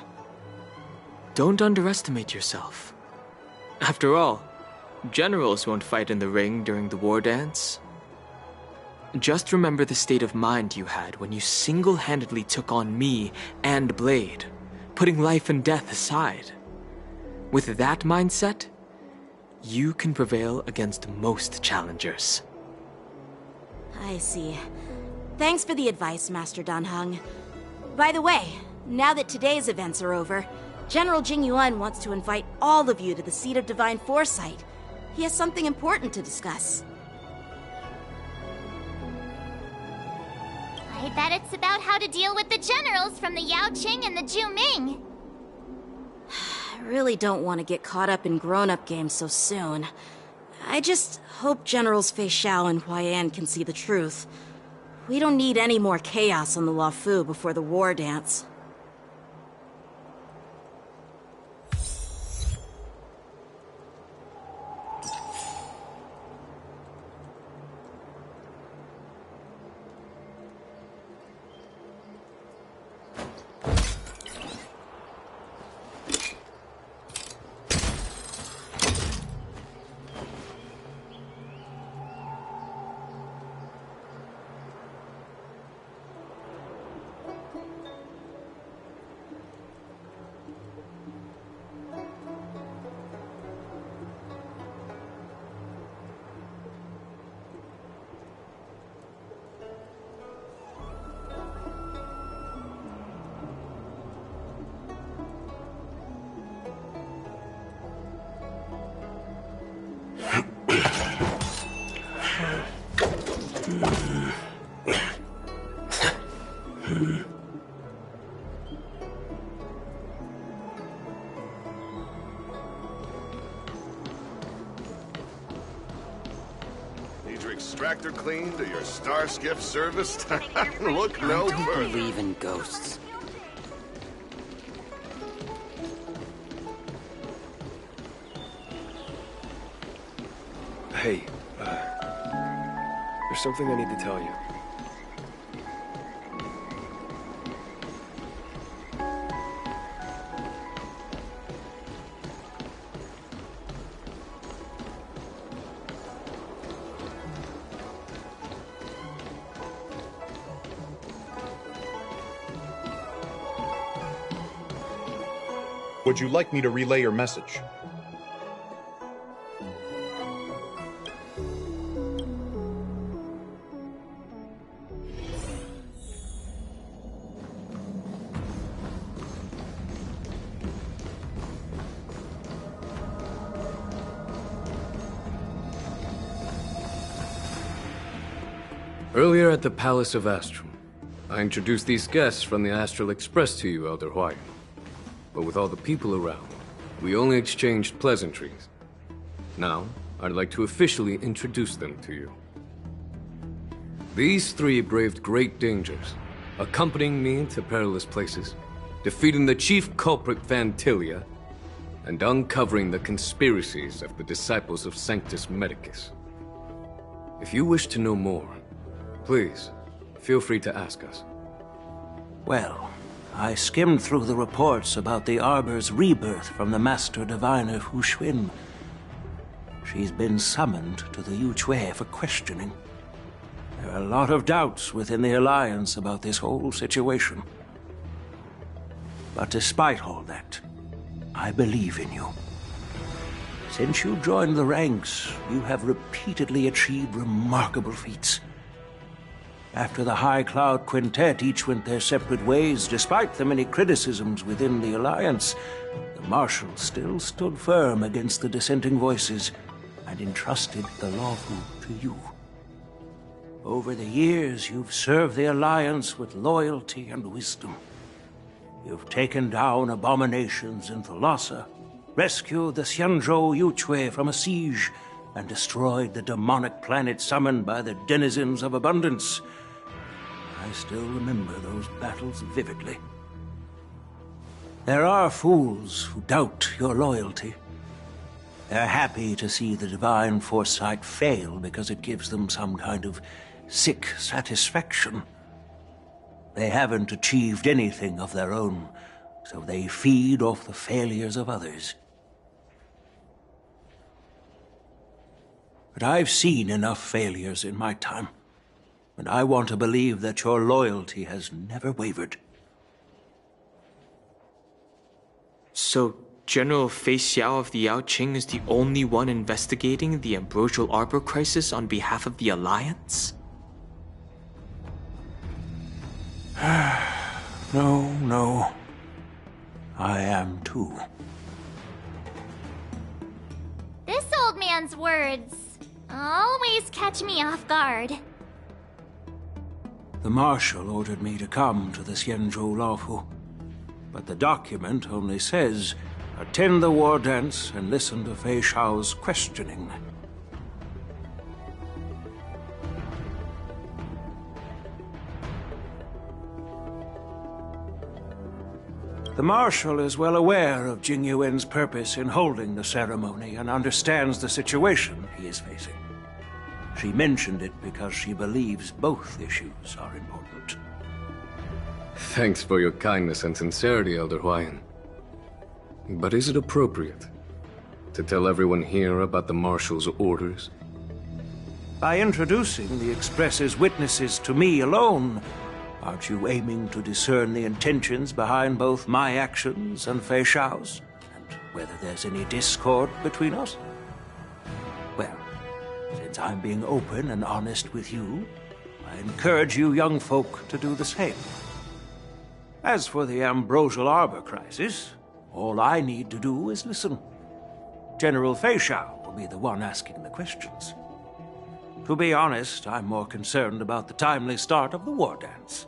Don't underestimate yourself. After all, generals won't fight in the ring during the war dance. Just remember the state of mind you had when you single-handedly took on me and Blade, putting life and death aside. With that mindset, you can prevail against most challengers. I see. Thanks for the advice, Master Dan Heng. By the way, now that today's events are over, General Jing Yuan wants to invite all of you to the Seat of Divine Foresight. He has something important to discuss. I bet it's about how to deal with the generals from the Yaoqing and the Zhuming. I really don't want to get caught up in grown-up games so soon. I just hope Generals Fei Xiao and Huaiyan can see the truth. We don't need any more chaos on the Luofu before the war dance. Need your extractor cleaned or your star skiff serviced? Look no further. I don't believe in ghosts. Hey, there's something I need to tell you. Would you like me to relay your message? Earlier at the Palace of Astrum, I introduced these guests from the Astral Express to you, Elder Huaiyan. But with all the people around, we only exchanged pleasantries. Now, I'd like to officially introduce them to you. These three braved great dangers, accompanying me to perilous places, defeating the chief culprit Vantilia, and uncovering the conspiracies of the disciples of Sanctus Medicus. If you wish to know more, please, feel free to ask us. Well, I skimmed through the reports about the Arbor's rebirth from the Master Diviner Hu Xuan. She's been summoned to the Yu Chui for questioning. There are a lot of doubts within the Alliance about this whole situation. But despite all that, I believe in you. Since you joined the ranks, you have repeatedly achieved remarkable feats. After the High Cloud Quintet each went their separate ways, despite the many criticisms within the Alliance, the Marshal still stood firm against the dissenting voices and entrusted the Luofu to you. Over the years, you've served the Alliance with loyalty and wisdom. You've taken down abominations in Thalassa, rescued the Xianzhou Yu Chui from a siege, and destroyed the demonic planet summoned by the denizens of abundance. I still remember those battles vividly. There are fools who doubt your loyalty. They're happy to see the divine foresight fail because it gives them some kind of sick satisfaction. They haven't achieved anything of their own, so they feed off the failures of others. But I've seen enough failures in my time, and I want to believe that your loyalty has never wavered. So, General Fei Xiao of the Yao Qing is the only one investigating the Ambrosial Arbor crisis on behalf of the Alliance? No. I am too. This old man's words always catch me off guard. The Marshal ordered me to come to the Xianzhou Luofu, but the document only says, attend the war dance and listen to Fei Xiao's questioning. The Marshal is well aware of Jing Yuan's purpose in holding the ceremony and understands the situation he is facing. She mentioned it because she believes both issues are important. Thanks for your kindness and sincerity, Elder Huayan. But is it appropriate to tell everyone here about the Marshal's orders? By introducing the Express's witnesses to me alone, aren't you aiming to discern the intentions behind both my actions and Fei Xiao's? And whether there's any discord between us? Well, since I'm being open and honest with you, I encourage you young folk to do the same. As for the Ambrosial Arbor crisis, all I need to do is listen. General Fei Xiao will be the one asking the questions. To be honest, I'm more concerned about the timely start of the war dance.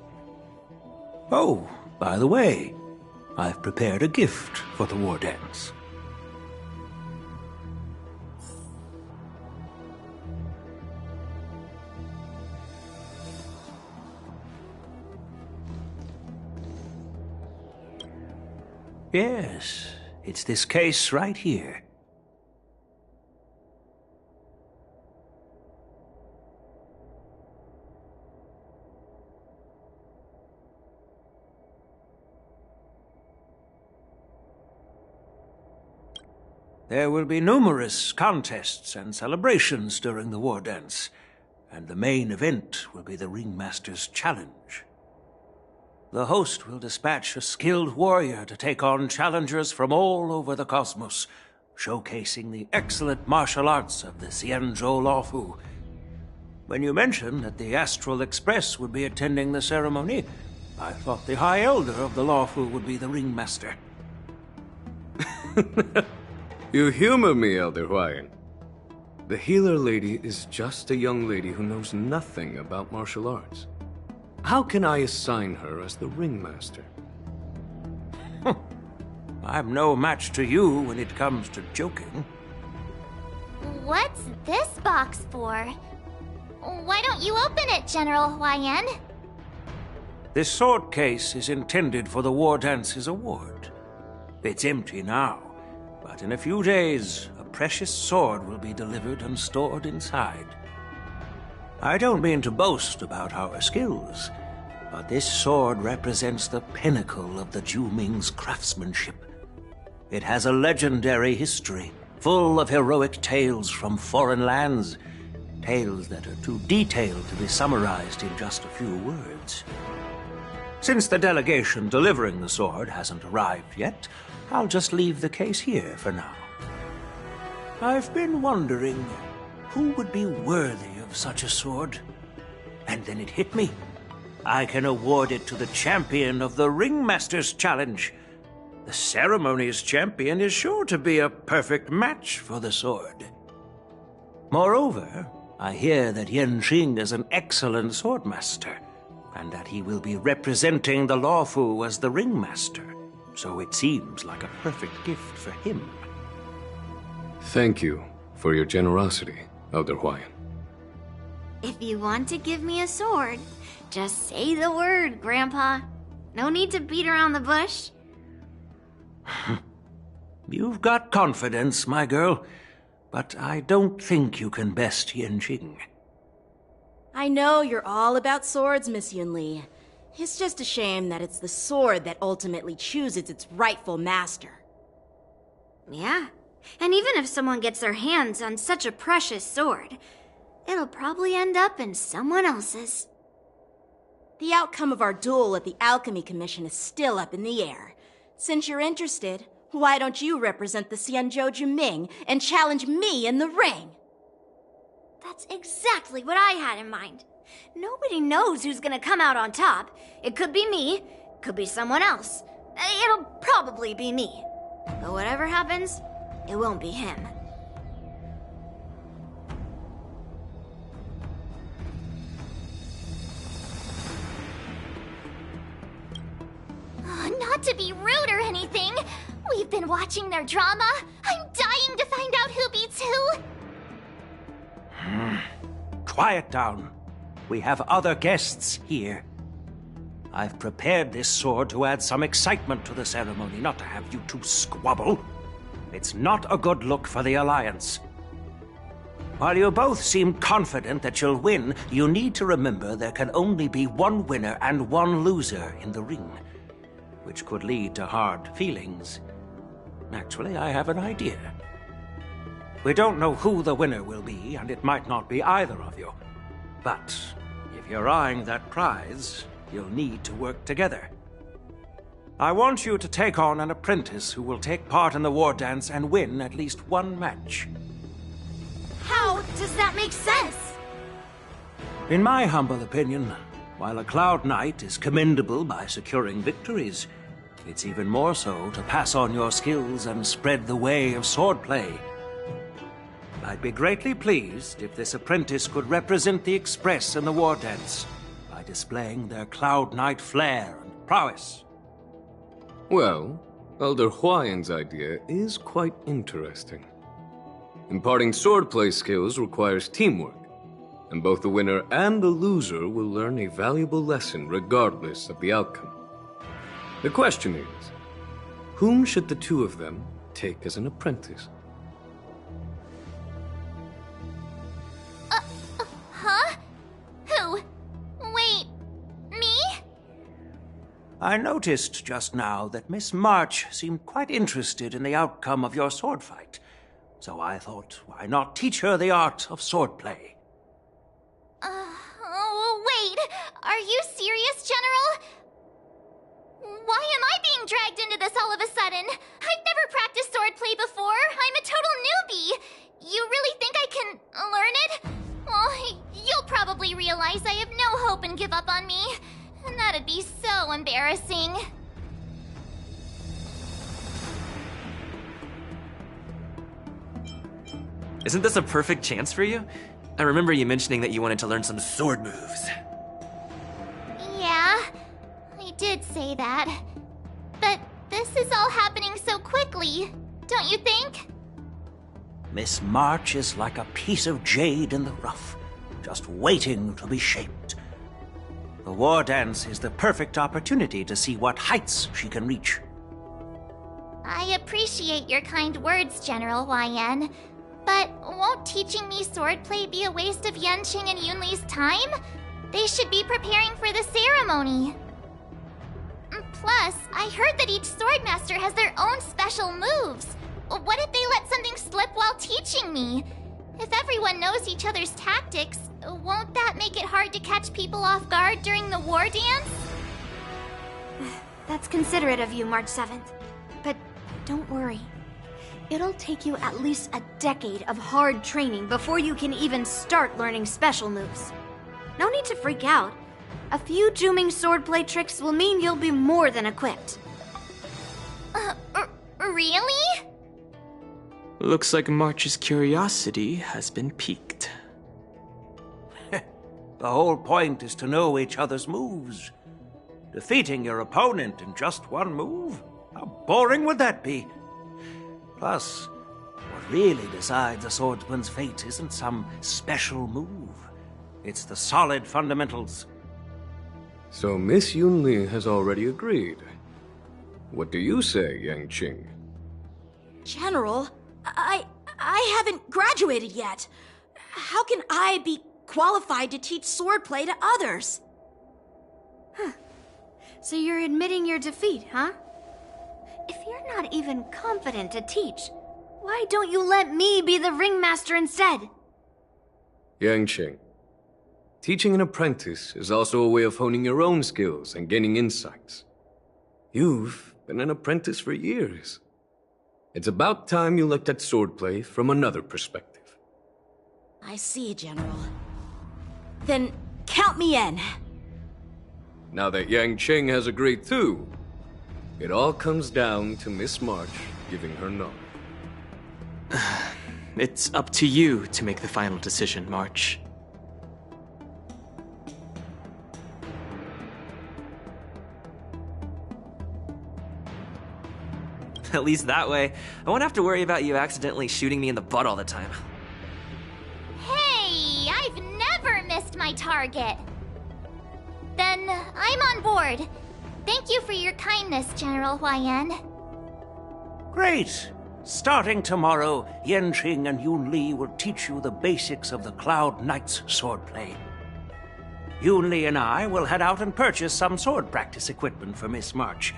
Oh, by the way, I've prepared a gift for the war dance. Yes, it's this case right here. There will be numerous contests and celebrations during the war dance, and the main event will be the Ringmaster's Challenge. The host will dispatch a skilled warrior to take on challengers from all over the cosmos, showcasing the excellent martial arts of the Xianzhou Luofu. When you mentioned that the Astral Express would be attending the ceremony, I thought the High Elder of the Luofu would be the Ringmaster. You humor me, Elder Huayan. The healer lady is just a young lady who knows nothing about martial arts. How can I assign her as the Ringmaster? I'm no match to you when it comes to joking. What's this box for? Why don't you open it, General Huayan? This sword case is intended for the War Dance's award. It's empty now, but in a few days, a precious sword will be delivered and stored inside. I don't mean to boast about our skills, but this sword represents the pinnacle of the Zhuming's craftsmanship. It has a legendary history, full of heroic tales from foreign lands, tales that are too detailed to be summarized in just a few words. Since the delegation delivering the sword hasn't arrived yet, I'll just leave the case here for now. I've been wondering who would be worthy of such a sword. And then it hit me. I can award it to the champion of the Ringmasters Challenge. The ceremony's champion is sure to be a perfect match for the sword. Moreover, I hear that Yanqing is an excellent swordmaster, and that he will be representing the Luofu as the Ringmaster, so it seems like a perfect gift for him. Thank you for your generosity, Elder Huayan. If you want to give me a sword, just say the word, Grandpa. No need to beat around the bush. You've got confidence, my girl, but I don't think you can best Yanqing. I know you're all about swords, Miss Yunli. It's just a shame that it's the sword that ultimately chooses its rightful master. Yeah, and even if someone gets their hands on such a precious sword, it'll probably end up in someone else's. The outcome of our duel at the Alchemy Commission is still up in the air. Since you're interested, why don't you represent the Xianzhou Juming and challenge me in the ring? That's exactly what I had in mind. Nobody knows who's gonna come out on top. It could be me, could be someone else. It'll probably be me. But whatever happens, it won't be him. Not to be rude or anything, we've been watching their drama. I'm dying to find out who beats who. Quiet down. We have other guests here. I've prepared this sword to add some excitement to the ceremony, not to have you two squabble. It's not a good look for the Alliance. While you both seem confident that you'll win, you need to remember there can only be one winner and one loser in the ring, which could lead to hard feelings. Actually, I have an idea. We don't know who the winner will be, and it might not be either of you. But if you're eyeing that prize, you'll need to work together. I want you to take on an apprentice who will take part in the war dance and win at least one match. How does that make sense? In my humble opinion, while a Cloud Knight is commendable by securing victories, it's even more so to pass on your skills and spread the way of swordplay. I'd be greatly pleased if this apprentice could represent the Express in the war dance by displaying their Cloud Knight flair and prowess. Well, Elder Huayan's idea is quite interesting. Imparting swordplay skills requires teamwork, and both the winner and the loser will learn a valuable lesson regardless of the outcome. The question is, whom should the two of them take as an apprentice? Huh? Who? Wait, me? I noticed just now that Miss March seemed quite interested in the outcome of your sword fight, so I thought, why not teach her the art of swordplay? Wait, are you serious, General? Why am I being dragged into this all of a sudden? I've never practiced swordplay before. I'm a total newbie. You really think I can learn it? Well, you'll probably realize I have no hope and give up on me. And that'd be so embarrassing. Isn't this a perfect chance for you? I remember you mentioning that you wanted to learn some sword moves. Yeah, I did say that. But this is all happening so quickly, don't you think? Miss March is like a piece of jade in the rough, just waiting to be shaped. The war dance is the perfect opportunity to see what heights she can reach. I appreciate your kind words, General YN. But won't teaching me swordplay be a waste of Yanqing and Yunli's time? They should be preparing for the ceremony. Plus, I heard that each swordmaster has their own special moves. What if they let something slip while teaching me? If everyone knows each other's tactics, won't that make it hard to catch people off guard during the war dance? That's considerate of you, March 7th. But don't worry. It'll take you at least a decade of hard training before you can even start learning special moves. No need to freak out. A few Zhuming swordplay tricks will mean you'll be more than equipped. Really? Looks like March's curiosity has been piqued. The whole point is to know each other's moves. Defeating your opponent in just one move? How boring would that be? Plus, what really decides a swordsman's fate isn't some special move. It's the solid fundamentals. So Miss Yunli has already agreed. What do you say, Yanqing? General, I haven't graduated yet. How can I be qualified to teach swordplay to others? So you're admitting your defeat, huh? If you're not even confident to teach, why don't you let me be the ringmaster instead? Yanqing, teaching an apprentice is also a way of honing your own skills and gaining insights. You've been an apprentice for years. It's about time you looked at swordplay from another perspective. I see, General. Then count me in. Now that Yanqing has agreed too, it all comes down to Miss March giving her nod. It's up to you to make the final decision, March. At least that way, I won't have to worry about you accidentally shooting me in the butt all the time. Hey, I've never missed my target. Then I'm on board. Thank you for your kindness, General YN. Great! Starting tomorrow, Yanqing and Yunli will teach you the basics of the Cloud Knight's swordplay. Yunli and I will head out and purchase some sword practice equipment for Miss March.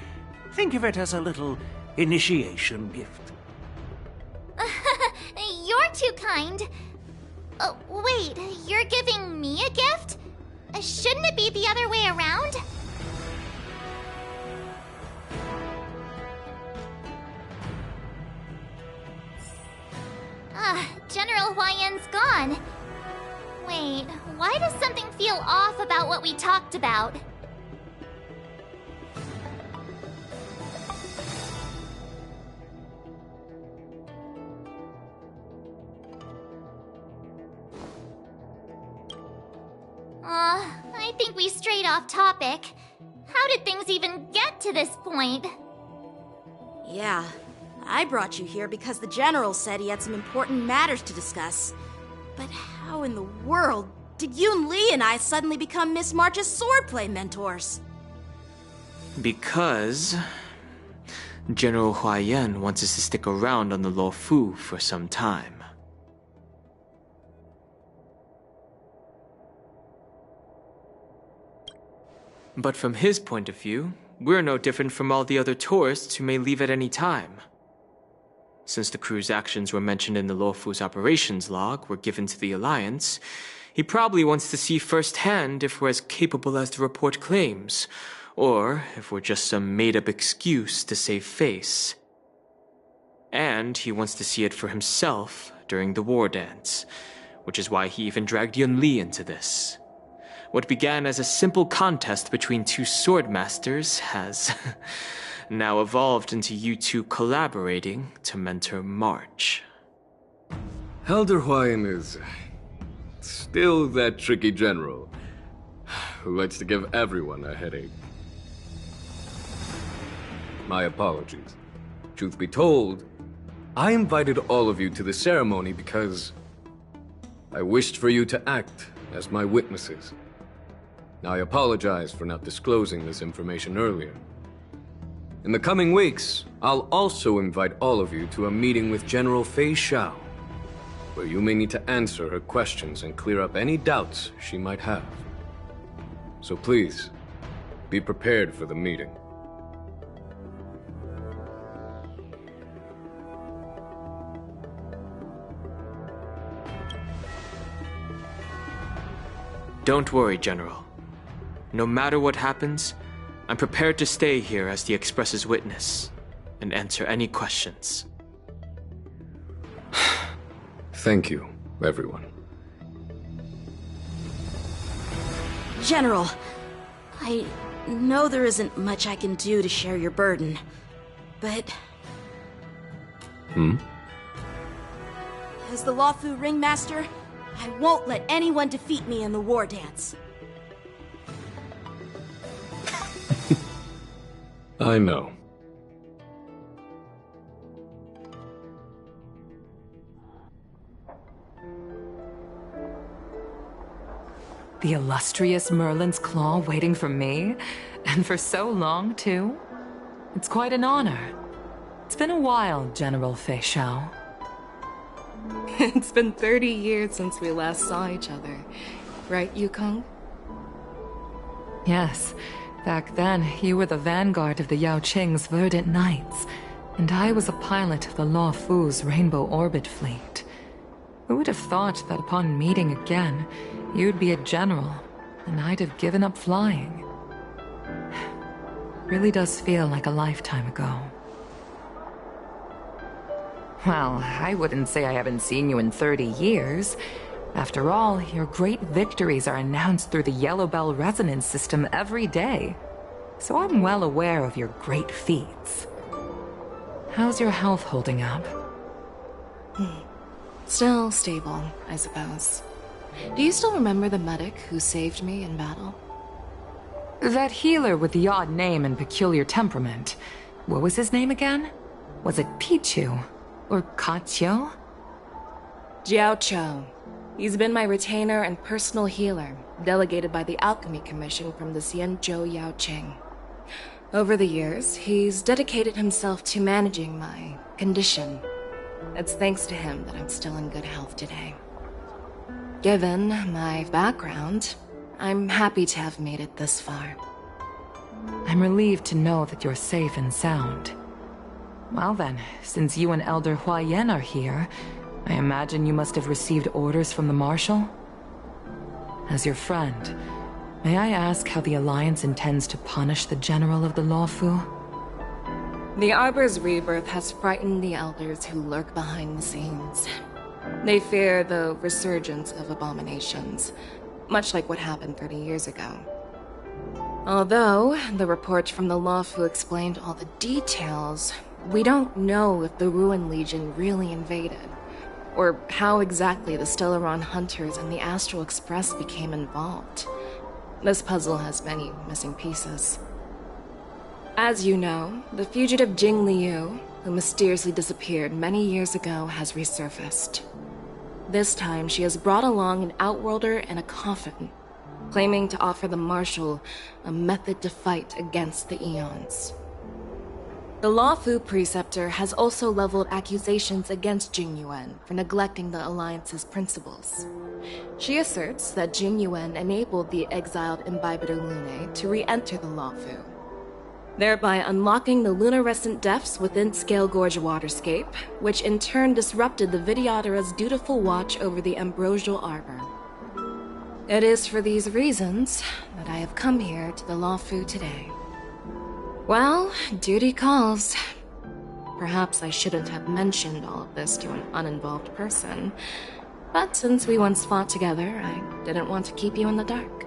Think of it as a little initiation gift. You're too kind. Wait, you're giving me a gift? Shouldn't it be the other way around? General YN's gone. Wait, why does something feel off about what we talked about? I think we strayed off topic. How did things even get to this point? Yeah, I brought you here because the General said he had some important matters to discuss. But how in the world did Yunli and I suddenly become Miss March's swordplay mentors? Because General Huaiyan wants us to stick around on the Luofu for some time. But from his point of view, we're no different from all the other tourists who may leave at any time. Since the crew's actions were mentioned in the Luofu's operations log were given to the Alliance, he probably wants to see firsthand if we're as capable as the report claims, or if we're just some made-up excuse to save face. And he wants to see it for himself during the war dance, which is why he even dragged Yunli into this. What began as a simple contest between two swordmasters has now evolved into you two collaborating to mentor March. Elder Huaiyan is still that tricky general who likes to give everyone a headache. My apologies. Truth be told, I invited all of you to the ceremony because I wished for you to act as my witnesses. Now, I apologize for not disclosing this information earlier. In the coming weeks, I'll also invite all of you to a meeting with General Fei Xiao, where you may need to answer her questions and clear up any doubts she might have. So please, be prepared for the meeting. Don't worry, General. No matter what happens, I'm prepared to stay here as the Express's witness and answer any questions. Thank you, everyone. General, I know there isn't much I can do to share your burden, but... As the Luofu Ringmaster, I won't let anyone defeat me in the war dance. I know. The illustrious Merlin's Claw waiting for me? And for so long, too? It's quite an honor. It's been a while, General Fei Xiao. It's been 30 years since we last saw each other. Right, Yukong? Yes. Back then, you were the vanguard of the Yao Qing's Verdant Knights, and I was a pilot of the Luofu's Rainbow Orbit Fleet. Who would have thought that upon meeting again, you'd be a general, and I'd have given up flying? Really does feel like a lifetime ago. Well, I wouldn't say I haven't seen you in 30 years. After all, your great victories are announced through the Yellow Bell resonance system every day. So I'm well aware of your great feats. How's your health holding up? Still stable, I suppose. Do you still remember the medic who saved me in battle? That healer with the odd name and peculiar temperament. What was his name again? Was it Pichu? Or Kachio? Jiao Cho. He's been my retainer and personal healer, delegated by the Alchemy Commission from the Xianzhou Yao Qing. Over the years, he's dedicated himself to managing my condition. It's thanks to him that I'm still in good health today. Given my background, I'm happy to have made it this far. I'm relieved to know that you're safe and sound. Well then, since you and Elder Huayan are here, I imagine you must have received orders from the Marshal? As your friend, may I ask how the Alliance intends to punish the General of the Luofu? The Arbor's rebirth has frightened the elders who lurk behind the scenes. They fear the resurgence of abominations, much like what happened 30 years ago. Although the report from the Luofu explained all the details, we don't know if the Ruin Legion really invaded, or how exactly the Stellaron Hunters and the Astral Express became involved. This puzzle has many missing pieces. As you know, the fugitive Jing Liu, who mysteriously disappeared many years ago, has resurfaced. This time, she has brought along an Outworlder and a coffin, claiming to offer the Marshal a method to fight against the Eons. The Luofu Preceptor has also leveled accusations against Jing Yuan for neglecting the Alliance's principles. She asserts that Jing Yuan enabled the exiled Imbibitor Lunae to re-enter the Luofu, thereby unlocking the lunarescent depths within Scale Gorge Waterscape, which in turn disrupted the Vidyadhara's dutiful watch over the Ambrosial Arbor. It is for these reasons that I have come here to the Luofu today. Well, duty calls. Perhaps I shouldn't have mentioned all of this to an uninvolved person, but since we once fought together, I didn't want to keep you in the dark.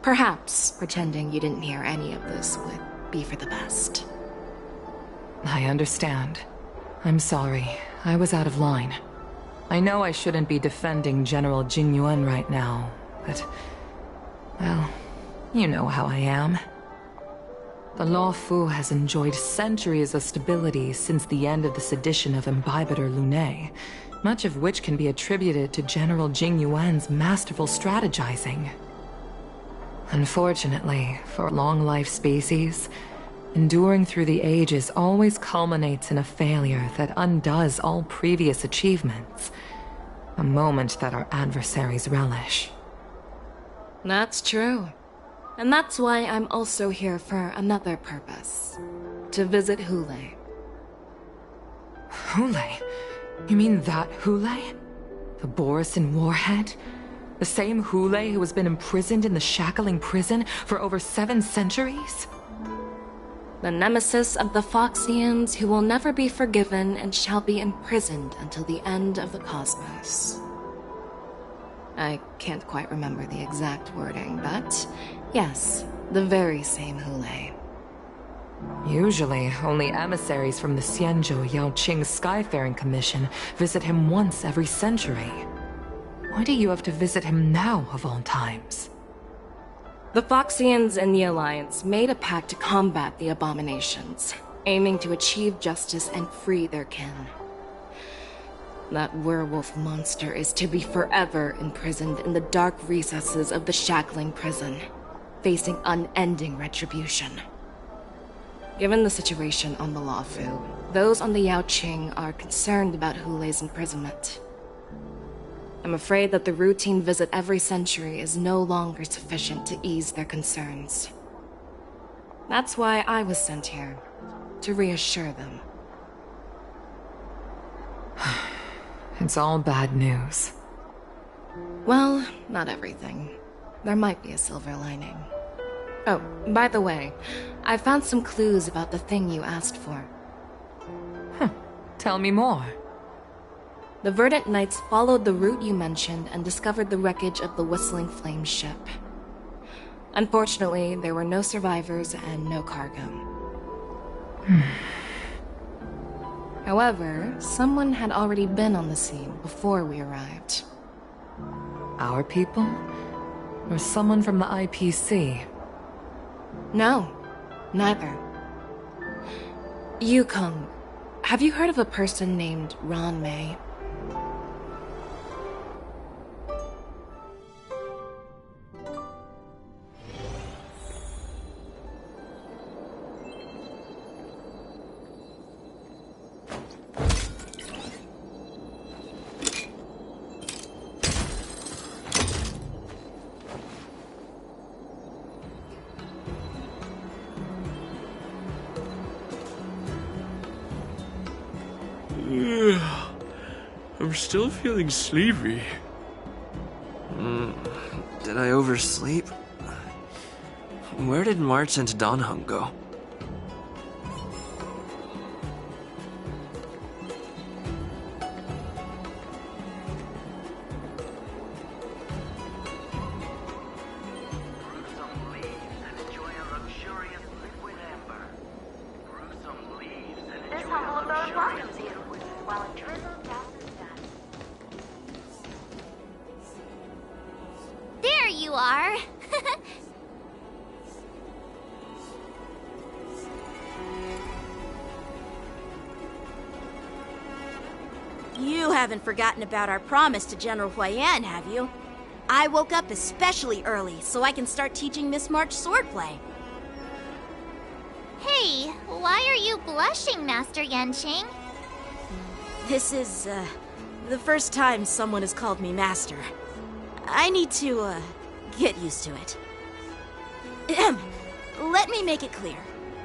Perhaps pretending you didn't hear any of this would be for the best. I understand. I'm sorry. I was out of line. I know I shouldn't be defending General Jing Yuan right now, but... well, you know how I am. The Luofu has enjoyed centuries of stability since the end of the sedition of Imbibitor Lunae, much of which can be attributed to General Jing Yuan's masterful strategizing. Unfortunately, for long-life species, Enduring through the ages always culminates in a failure that undoes all previous achievements. A moment that our adversaries relish. That's true. And that's why I'm also here for another purpose. To visit Hule. Hule? You mean that Hule? The Borisin warhead? The same Hule who has been imprisoned in the Shackling prison for over 7 centuries? The nemesis of the Foxians who will never be forgiven and shall be imprisoned until the end of the cosmos. I can't quite remember the exact wording, but yes, the very same Hule. Usually, only emissaries from the Xianzhou Yaoqing Skyfaring Commission visit him once every century. Why do you have to visit him now, of all times? The Foxians and the Alliance made a pact to combat the abominations, aiming to achieve justice and free their kin. That werewolf monster is to be forever imprisoned in the dark recesses of the Shackling prison, facing unending retribution. Given the situation on the Luofu, those on the Yaoqing are concerned about Hule's imprisonment. I'm afraid that the routine visit every century is no longer sufficient to ease their concerns. That's why I was sent here, to reassure them. It's all bad news. Well, not everything. There might be a silver lining. Oh, by the way, I found some clues about the thing you asked for. Tell me more. The Verdant Knights followed the route you mentioned and discovered the wreckage of the Whistling Flame ship. Unfortunately, there were no survivors and no cargo. However, someone had already been on the scene before we arrived. Our people? Or someone from the IPC? No, neither. Yukong, have you heard of a person named Ron May? I'm still feeling sleepy. Did I oversleep? Where did March and Danheng go? There you are! You haven't forgotten about our promise to General Huayan, have you? I woke up especially early so I can start teaching Miss March swordplay. Hey, why are you blushing, Master Yanqing? This is, the first time someone has called me Master. I need to, get used to it. Let me make it clear.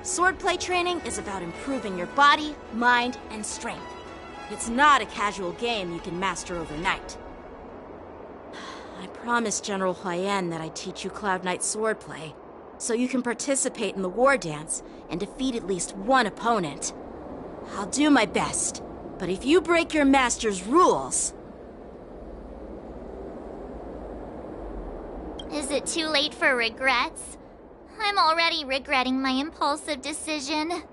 Swordplay training is about improving your body, mind, and strength. It's not a casual game you can master overnight. I promised General Huayan that I'd teach you Cloud Knight swordplay, so you can participate in the war dance and defeat at least one opponent. I'll do my best, but if you break your master's rules... Is it too late for regrets? I'm already regretting my impulsive decision.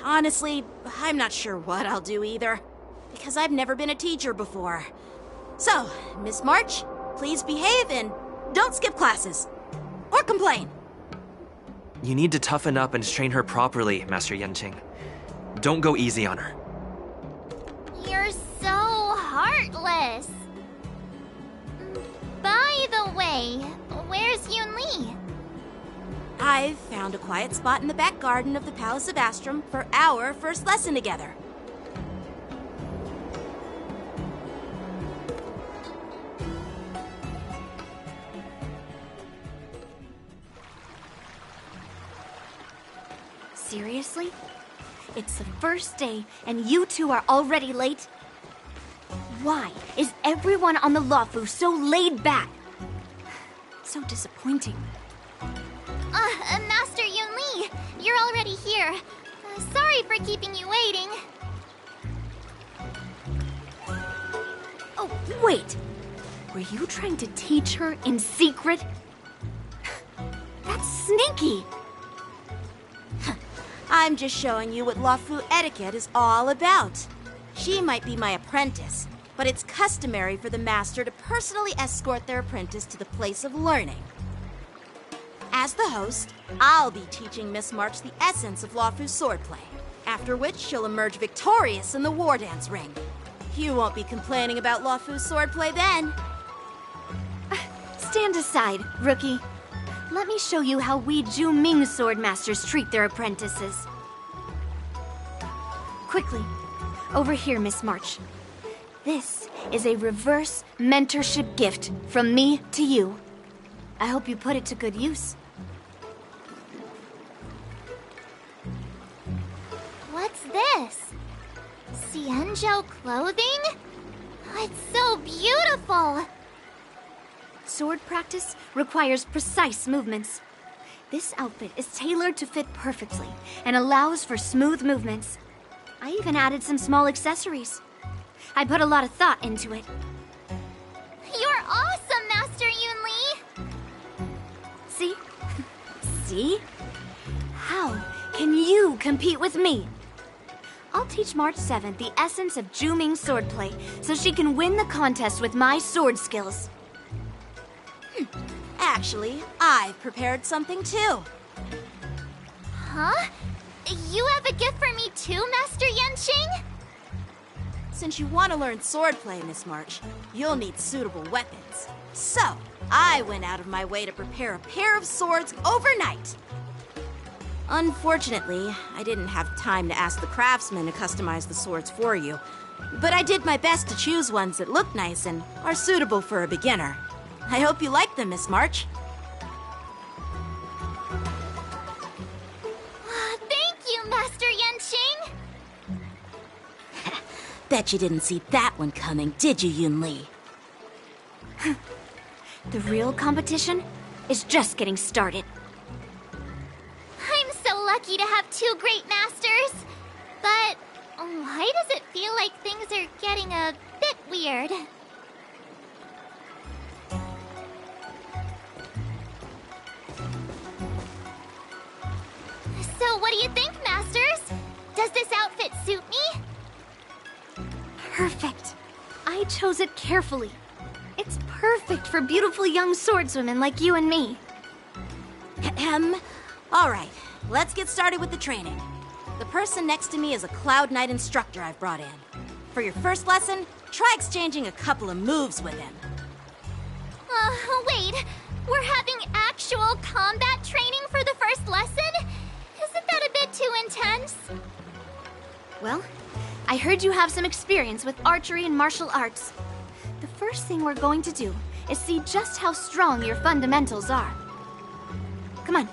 Honestly, I'm not sure what I'll do either, because I've never been a teacher before. So, Miss March, please behave and don't skip classes. Or complain. You need to toughen up and train her properly, Master Yanqing. Don't go easy on her. You're so heartless. By the way, where's Yun Li? I've found a quiet spot in the back garden of the Palace of Astrum for our first lesson together. Seriously? It's the first day, and you two are already late? Why is everyone on the Luofu so laid back? So disappointing. Master Yun Li, you're already here. Sorry for keeping you waiting. Oh, wait. Were you trying to teach her in secret? That's sneaky. I'm just showing you what Luofu etiquette is all about. She might be my apprentice, but it's customary for the master to personally escort their apprentice to the place of learning. As the host, I'll be teaching Miss March the essence of Luofu swordplay, after which she'll emerge victorious in the war dance ring. You won't be complaining about Luofu swordplay then. Stand aside, rookie. Let me show you how we Zhu-Ming swordmasters treat their apprentices. Quickly, over here, Miss March. This is a reverse mentorship gift from me to you. I hope you put it to good use. What's this? Xianzhou clothing? It's so beautiful! Sword practice requires precise movements. This outfit is tailored to fit perfectly and allows for smooth movements. I even added some small accessories. I put a lot of thought into it. You're awesome, Master Yun Li! See? See? How can you compete with me? I'll teach March 7th the essence of Zhu-Ming swordplay so she can win the contest with my sword skills. Actually, I've prepared something too. Huh? You have a gift for me too, Master Yanqing? Since you want to learn swordplay, Miss March, you'll need suitable weapons. So, I went out of my way to prepare a pair of swords overnight. Unfortunately, I didn't have time to ask the craftsman to customize the swords for you, but I did my best to choose ones that look nice and are suitable for a beginner. I hope you like them, Miss March. Thank you, Master Yanqing! Bet you didn't see that one coming, did you, Yun Li? The real competition is just getting started. I'm so lucky to have two great masters. But why does it feel like things are getting a bit weird? So what do you think, Masters? Does this outfit suit me? Perfect. I chose it carefully. It's perfect for beautiful young swordswomen like you and me. All right, let's get started with the training. The person next to me is a Cloud Knight instructor I've brought in. For your first lesson, try exchanging a couple of moves with him. Wait. We're having actual combat training for the first lesson? Isn't that a bit too intense? Well, I heard you have some experience with archery and martial arts. The first thing we're going to do is see just how strong your fundamentals are. Come on,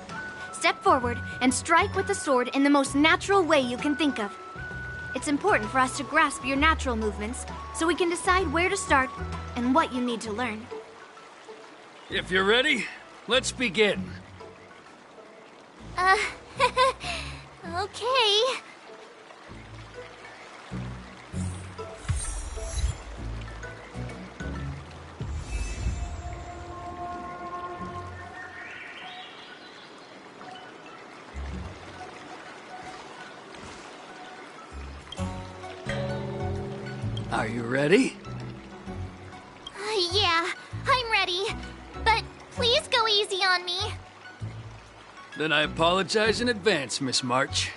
step forward and strike with the sword in the most natural way you can think of. It's important for us to grasp your natural movements so we can decide where to start and what you need to learn. If you're ready, let's begin. Okay. Are you ready? Yeah, I'm ready. But please go easy on me. Then I apologize in advance, Miss March.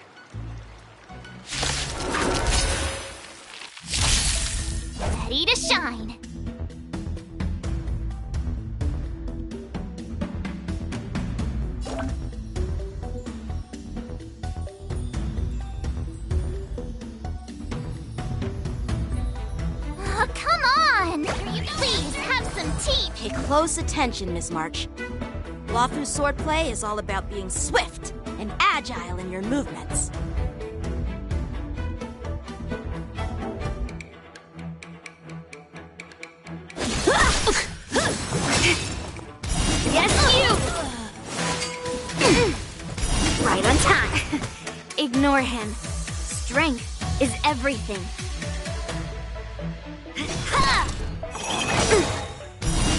Ready to shine. teeth! Pay close attention, Miss March. Luofu swordplay is all about being swift and agile in your movements. Yes, you! Right on time. Ignore him. Strength is everything.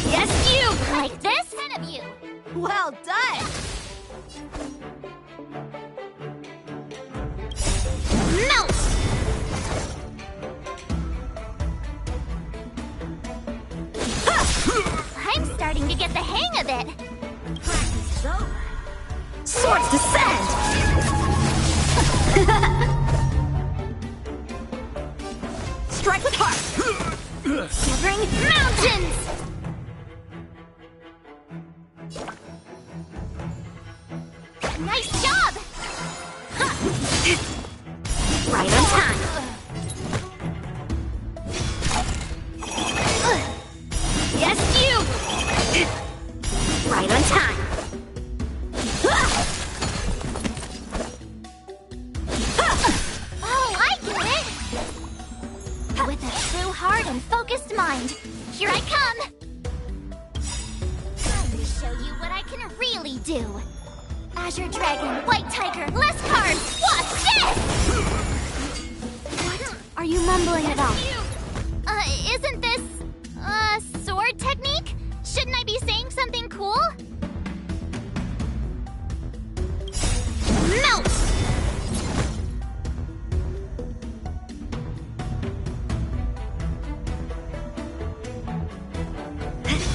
Yes, you! Like this? 10 of you! Well done! Melt! I'm starting to get the hang of it. Practice is over. Swords descend! Strike with heart! Severing mountains! Nice job! Right on time. Yes, you! Right on time. Oh, I get it! With a true heart and focused mind, here I come! Let me show you what I can really do. Azure Dragon, White Tiger, less cards! Watch this! What are you mumbling about? Isn't this, sword technique? Shouldn't I be saying something cool? Melt!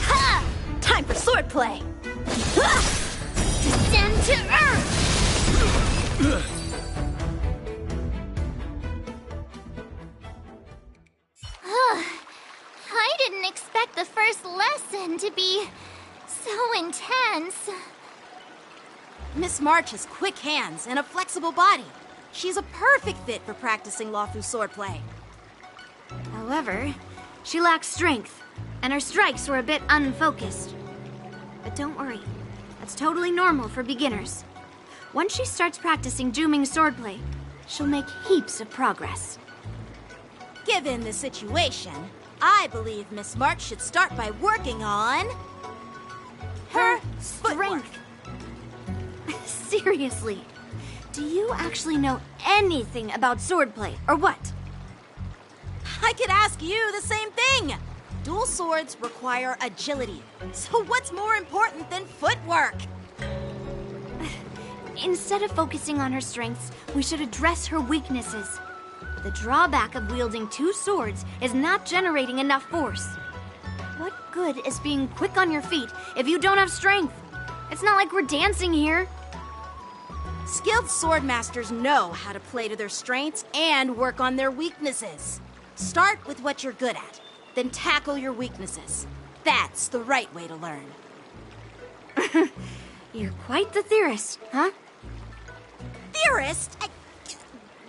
Ha! Time for swordplay! Descend to earth! I didn't expect the first lesson to be so intense. Miss March has quick hands and a flexible body. She's a perfect fit for practicing Luofu swordplay. However, she lacks strength, and her strikes were a bit unfocused. But don't worry, that's totally normal for beginners. Once she starts practicing Juming swordplay, she'll make heaps of progress. Given the situation, I believe Miss March should start by working on her strength. Seriously, do you actually know anything about swordplay, or what? I could ask you the same thing. Dual swords require agility, so what's more important than footwork? Instead of focusing on her strengths, we should address her weaknesses. The drawback of wielding two swords is not generating enough force. What good is being quick on your feet if you don't have strength? It's not like we're dancing here. Skilled swordmasters know how to play to their strengths and work on their weaknesses. Start with what you're good at, then tackle your weaknesses. That's the right way to learn. You're quite the theorist, huh? Theorist?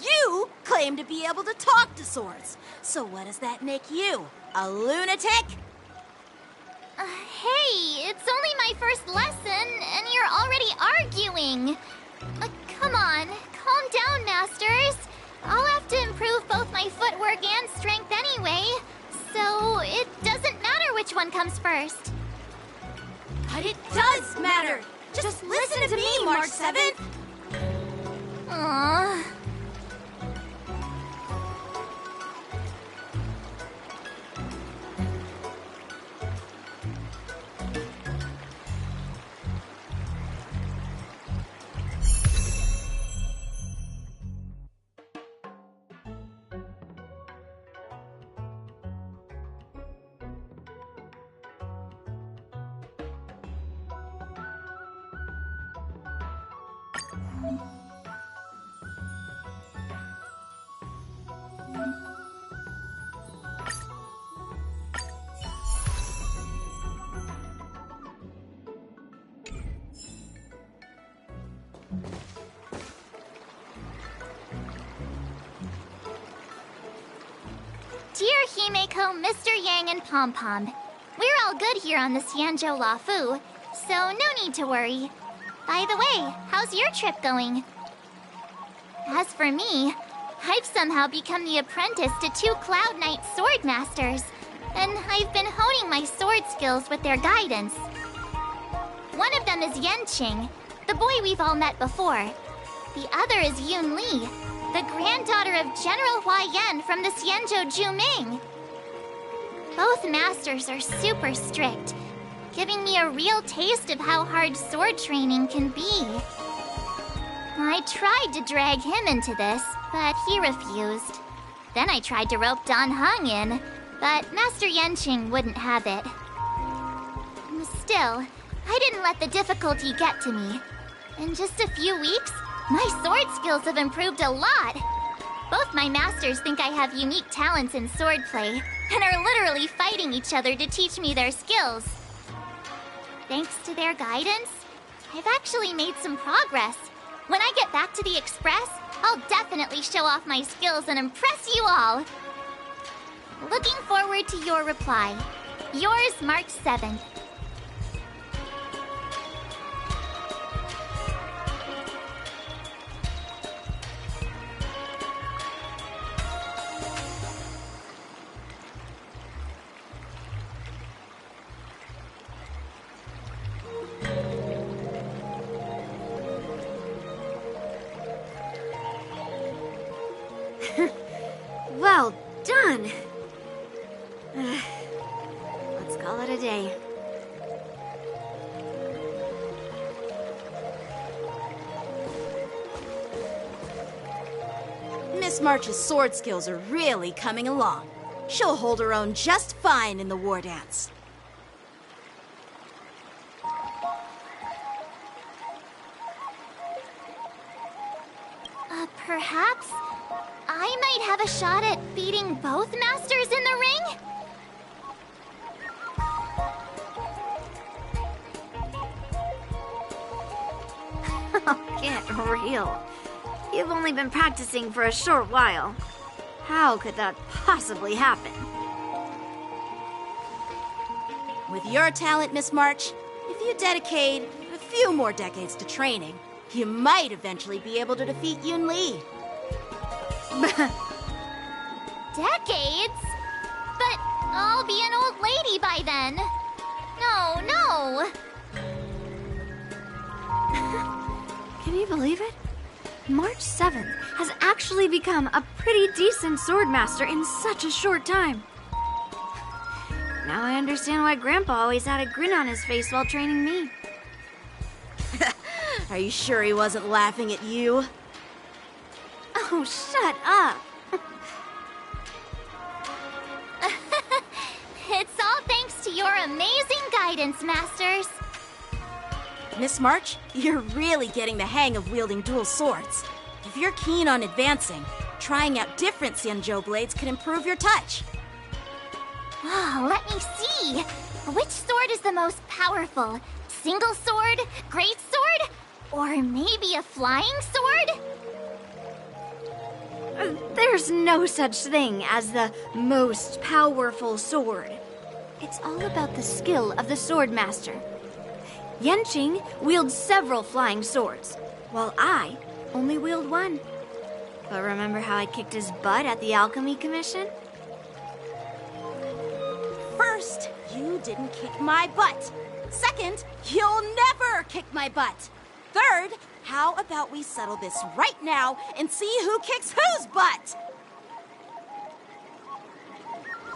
You claim to be able to talk to swords. So what does that make you? A lunatic? Hey, it's only my first lesson, and you're already arguing. Come on, calm down, masters. I'll have to improve both my footwork and strength anyway, so it doesn't matter which one comes first. But it does matter. Just listen to me, March 7th. Aww. Dear Himeko, Mr. Yang, and Pom Pom, We're all good here on the Xianzhou Luofu, so no need to worry. By the way, how's your trip going? As for me, I've somehow become the apprentice to 2 Cloud Knight sword masters, and I've been honing my sword skills with their guidance. One of them is Yanqing, the boy we've all met before. The other is Yun Li, the granddaughter of General Hua Yan from the Xianzhou Juming. Both masters are super strict, giving me a real taste of how hard sword training can be. I tried to drag him into this, but he refused. Then I tried to rope Dan Heng in, but Master Yanqing wouldn't have it. Still, I didn't let the difficulty get to me. In just a few weeks, my sword skills have improved a lot. Both my masters think I have unique talents in swordplay, and are literally fighting each other to teach me their skills. Thanks to their guidance, I've actually made some progress. When I get back to the Express, I'll definitely show off my skills and impress you all. Looking forward to your reply. Yours, March 7th. Well done. Let's call it a day. Miss March's sword skills are really coming along. She'll hold her own just fine in the war dance. Perhaps I might have a shot at beating both masters in the ring? Get real. You've only been practicing for a short while. How could that possibly happen? With your talent, Miss March, if you dedicate a few more decades to training, you might eventually be able to defeat Yun Li. Decades? But I'll be an old lady by then. No. Can you believe it? March 7th has actually become a pretty decent swordmaster in such a short time. Now I understand why Grandpa always had a grin on his face while training me. Are you sure he wasn't laughing at you? Oh, shut up! It's all thanks to your amazing guidance, Masters. Miss March, you're really getting the hang of wielding dual swords. If you're keen on advancing, trying out different Xianzhou blades could improve your touch. Oh, let me see. Which sword is the most powerful? Single sword? Great sword? Or maybe a flying sword? There's no such thing as the most powerful sword. It's all about the skill of the swordmaster. Yanqing wields several flying swords, while I only wield one. But remember how I kicked his butt at the Alchemy Commission? First, you didn't kick my butt. Second, you'll never kick my butt. Third, how about we settle this right now and see who kicks whose butt?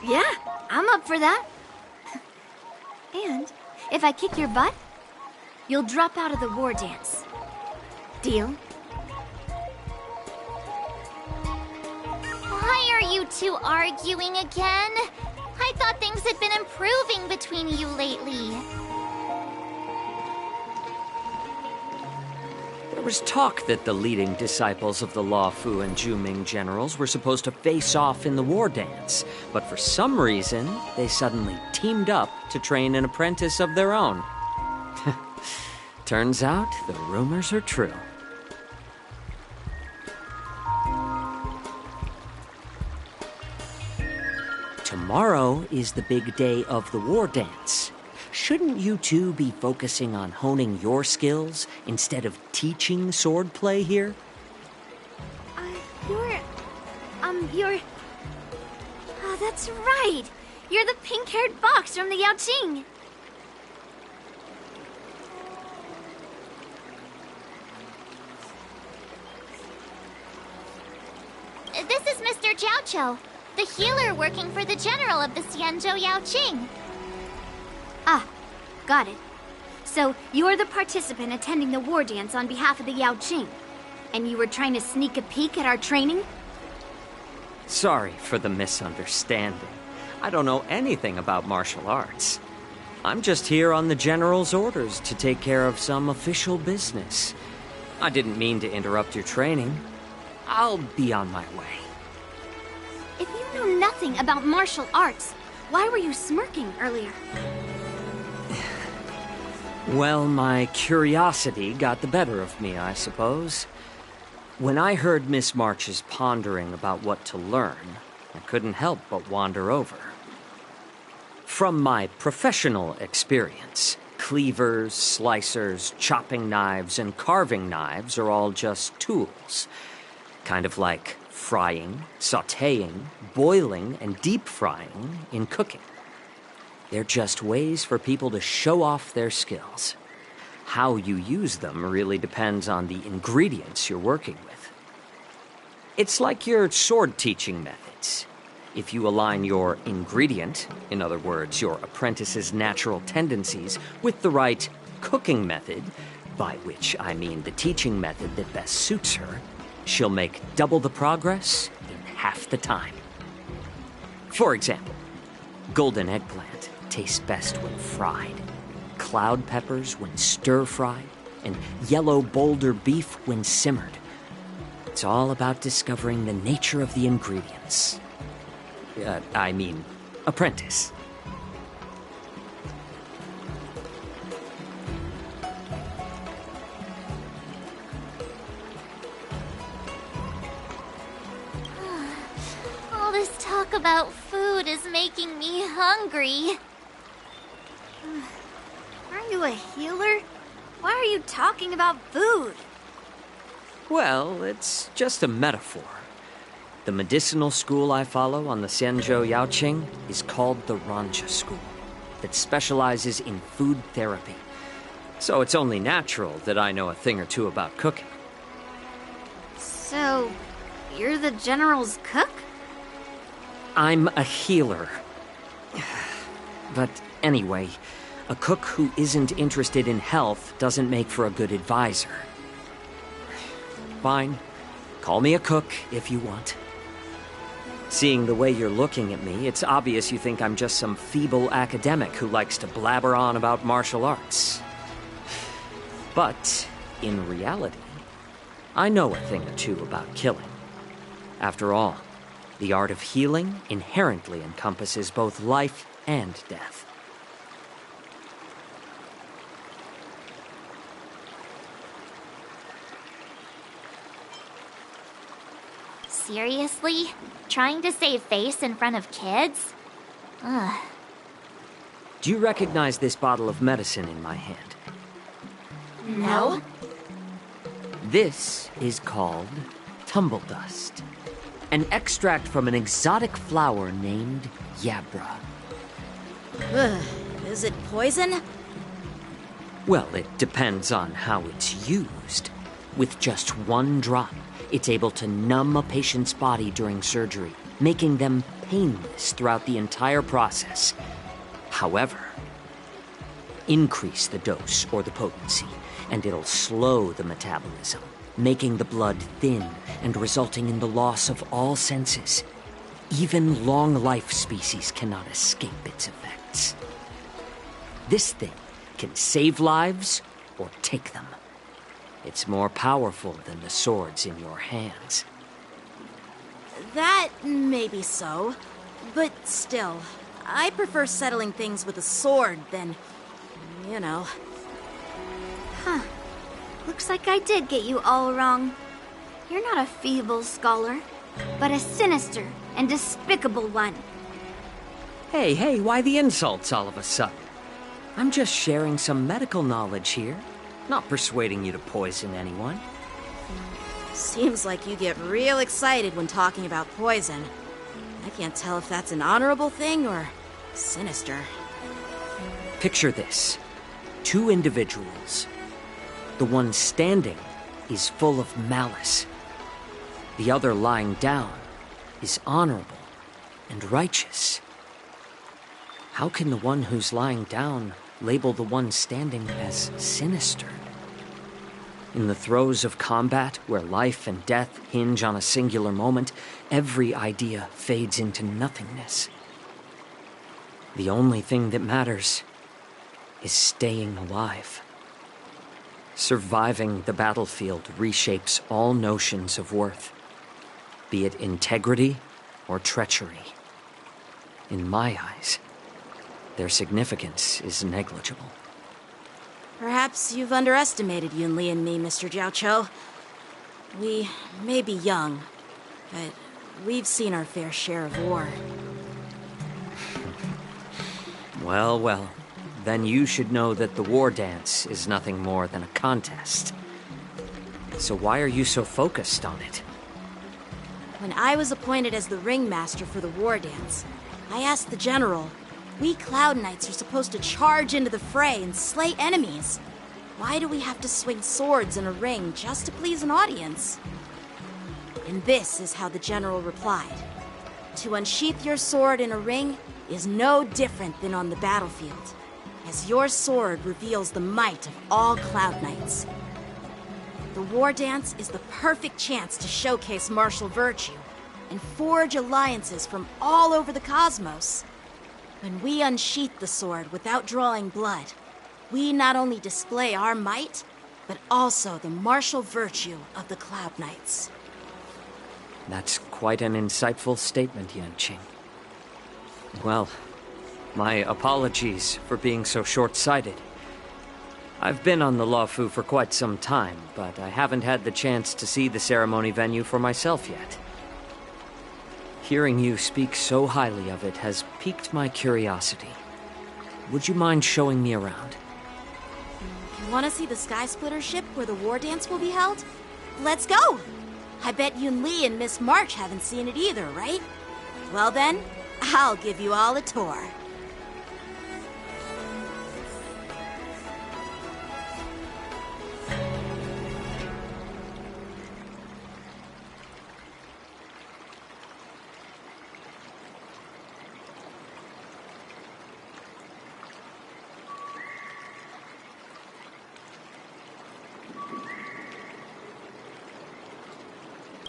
Yeah, I'm up for that. And if I kick your butt, you'll drop out of the war dance. Deal? Why are you two arguing again? I thought things had been improving between you lately. There was talk that the leading disciples of the Luofu and Juming generals were supposed to face off in the war dance, but for some reason, they suddenly teamed up to train an apprentice of their own. Turns out, the rumors are true. tomorrow is the big day of the war dance. Shouldn't you two be focusing on honing your skills instead of teaching swordplay here? You're... Oh, that's right! You're the pink-haired fox from the Yaoqing! This is Mr. Jiaoqiu, the healer working for the general of the Xianzhou Yaoqing. Ah, got it. So, you're the participant attending the war dance on behalf of the Yaoqing. And you were trying to sneak a peek at our training? Sorry for the misunderstanding. I don't know anything about martial arts. I'm just here on the General's orders to take care of some official business. I didn't mean to interrupt your training. I'll be on my way. If you know nothing about martial arts, why were you smirking earlier? Well, my curiosity got the better of me, I suppose. When I heard Miss March's pondering about what to learn, I couldn't help but wander over. From my professional experience, cleavers, slicers, chopping knives, and carving knives are all just tools. Kind of like frying, sautéing, boiling, and deep frying in cooking. They're just ways for people to show off their skills. How you use them really depends on the ingredients you're working with. It's like your sword teaching methods. If you align your ingredient, in other words, your apprentice's natural tendencies, with the right cooking method, by which I mean the teaching method that best suits her, she'll make double the progress in half the time. For example, golden eggplant tastes best when fried, cloud peppers when stir-fried, and yellow boulder beef when simmered. It's all about discovering the nature of the ingredients. Apprentice. All this talk about food is making me hungry. Aren't you a healer? Why are you talking about food? Well, it's just a metaphor. The medicinal school I follow on the Xianzhou Yaoqing is called the Rancha School, that specializes in food therapy. So it's only natural that I know a thing or two about cooking. So, you're the general's cook? I'm a healer. But anyway, a cook who isn't interested in health doesn't make for a good advisor. Fine. Call me a cook if you want. Seeing the way you're looking at me, it's obvious you think I'm just some feeble academic who likes to blabber on about martial arts. But, in reality, I know a thing or two about killing. After all, the art of healing inherently encompasses both life and death. Seriously? Trying to save face in front of kids? Ugh. Do you recognize this bottle of medicine in my hand? No? This is called tumble dust, an extract from an exotic flower named Yabra. Ugh, is it poison? Well, it depends on how it's used. With just one drop, it's able to numb a patient's body during surgery, making them painless throughout the entire process. However, increase the dose or the potency, and it'll slow the metabolism, making the blood thin and resulting in the loss of all senses. Even long-life species cannot escape its effects. This thing can save lives or take them. It's more powerful than the swords in your hands. That may be so, but still, I prefer settling things with a sword than, you know. Huh. Looks like I did get you all wrong. You're not a feeble scholar, but a sinister and despicable one. Hey, why the insults all of a sudden? I'm just sharing some medical knowledge here, not persuading you to poison anyone. Seems like you get real excited when talking about poison. I can't tell if that's an honorable thing or sinister. Picture this. 2 individuals. The one standing is full of malice. The other lying down is honorable and righteous. How can the one who's lying down label the one standing as sinister? In the throes of combat, where life and death hinge on a singular moment, every idea fades into nothingness. The only thing that matters is staying alive. Surviving the battlefield reshapes all notions of worth, be it integrity or treachery. In my eyes, their significance is negligible. Perhaps you've underestimated Yunli and me, Mr. Jiaoqiu. We may be young, but we've seen our fair share of war. Well, then you should know that the war dance is nothing more than a contest. So why are you so focused on it? When I was appointed as the ringmaster for the war dance, I asked the general, we Cloud Knights are supposed to charge into the fray and slay enemies. Why do we have to swing swords in a ring just to please an audience? And this is how the general replied. To unsheath your sword in a ring is no different than on the battlefield, as your sword reveals the might of all Cloud Knights. The war dance is the perfect chance to showcase martial virtue and forge alliances from all over the cosmos. When we unsheath the sword without drawing blood, we not only display our might, but also the martial virtue of the Cloud Knights. That's quite an insightful statement, Yanqing. Well, my apologies for being so short-sighted. I've been on the Luofu for quite some time, but I haven't had the chance to see the ceremony venue for myself yet. Hearing you speak so highly of it has piqued my curiosity. Would you mind showing me around? You want to see the Sky Splitter ship where the war dance will be held? Let's go! I bet Yunli and Miss March haven't seen it either, right? Well then, I'll give you all a tour.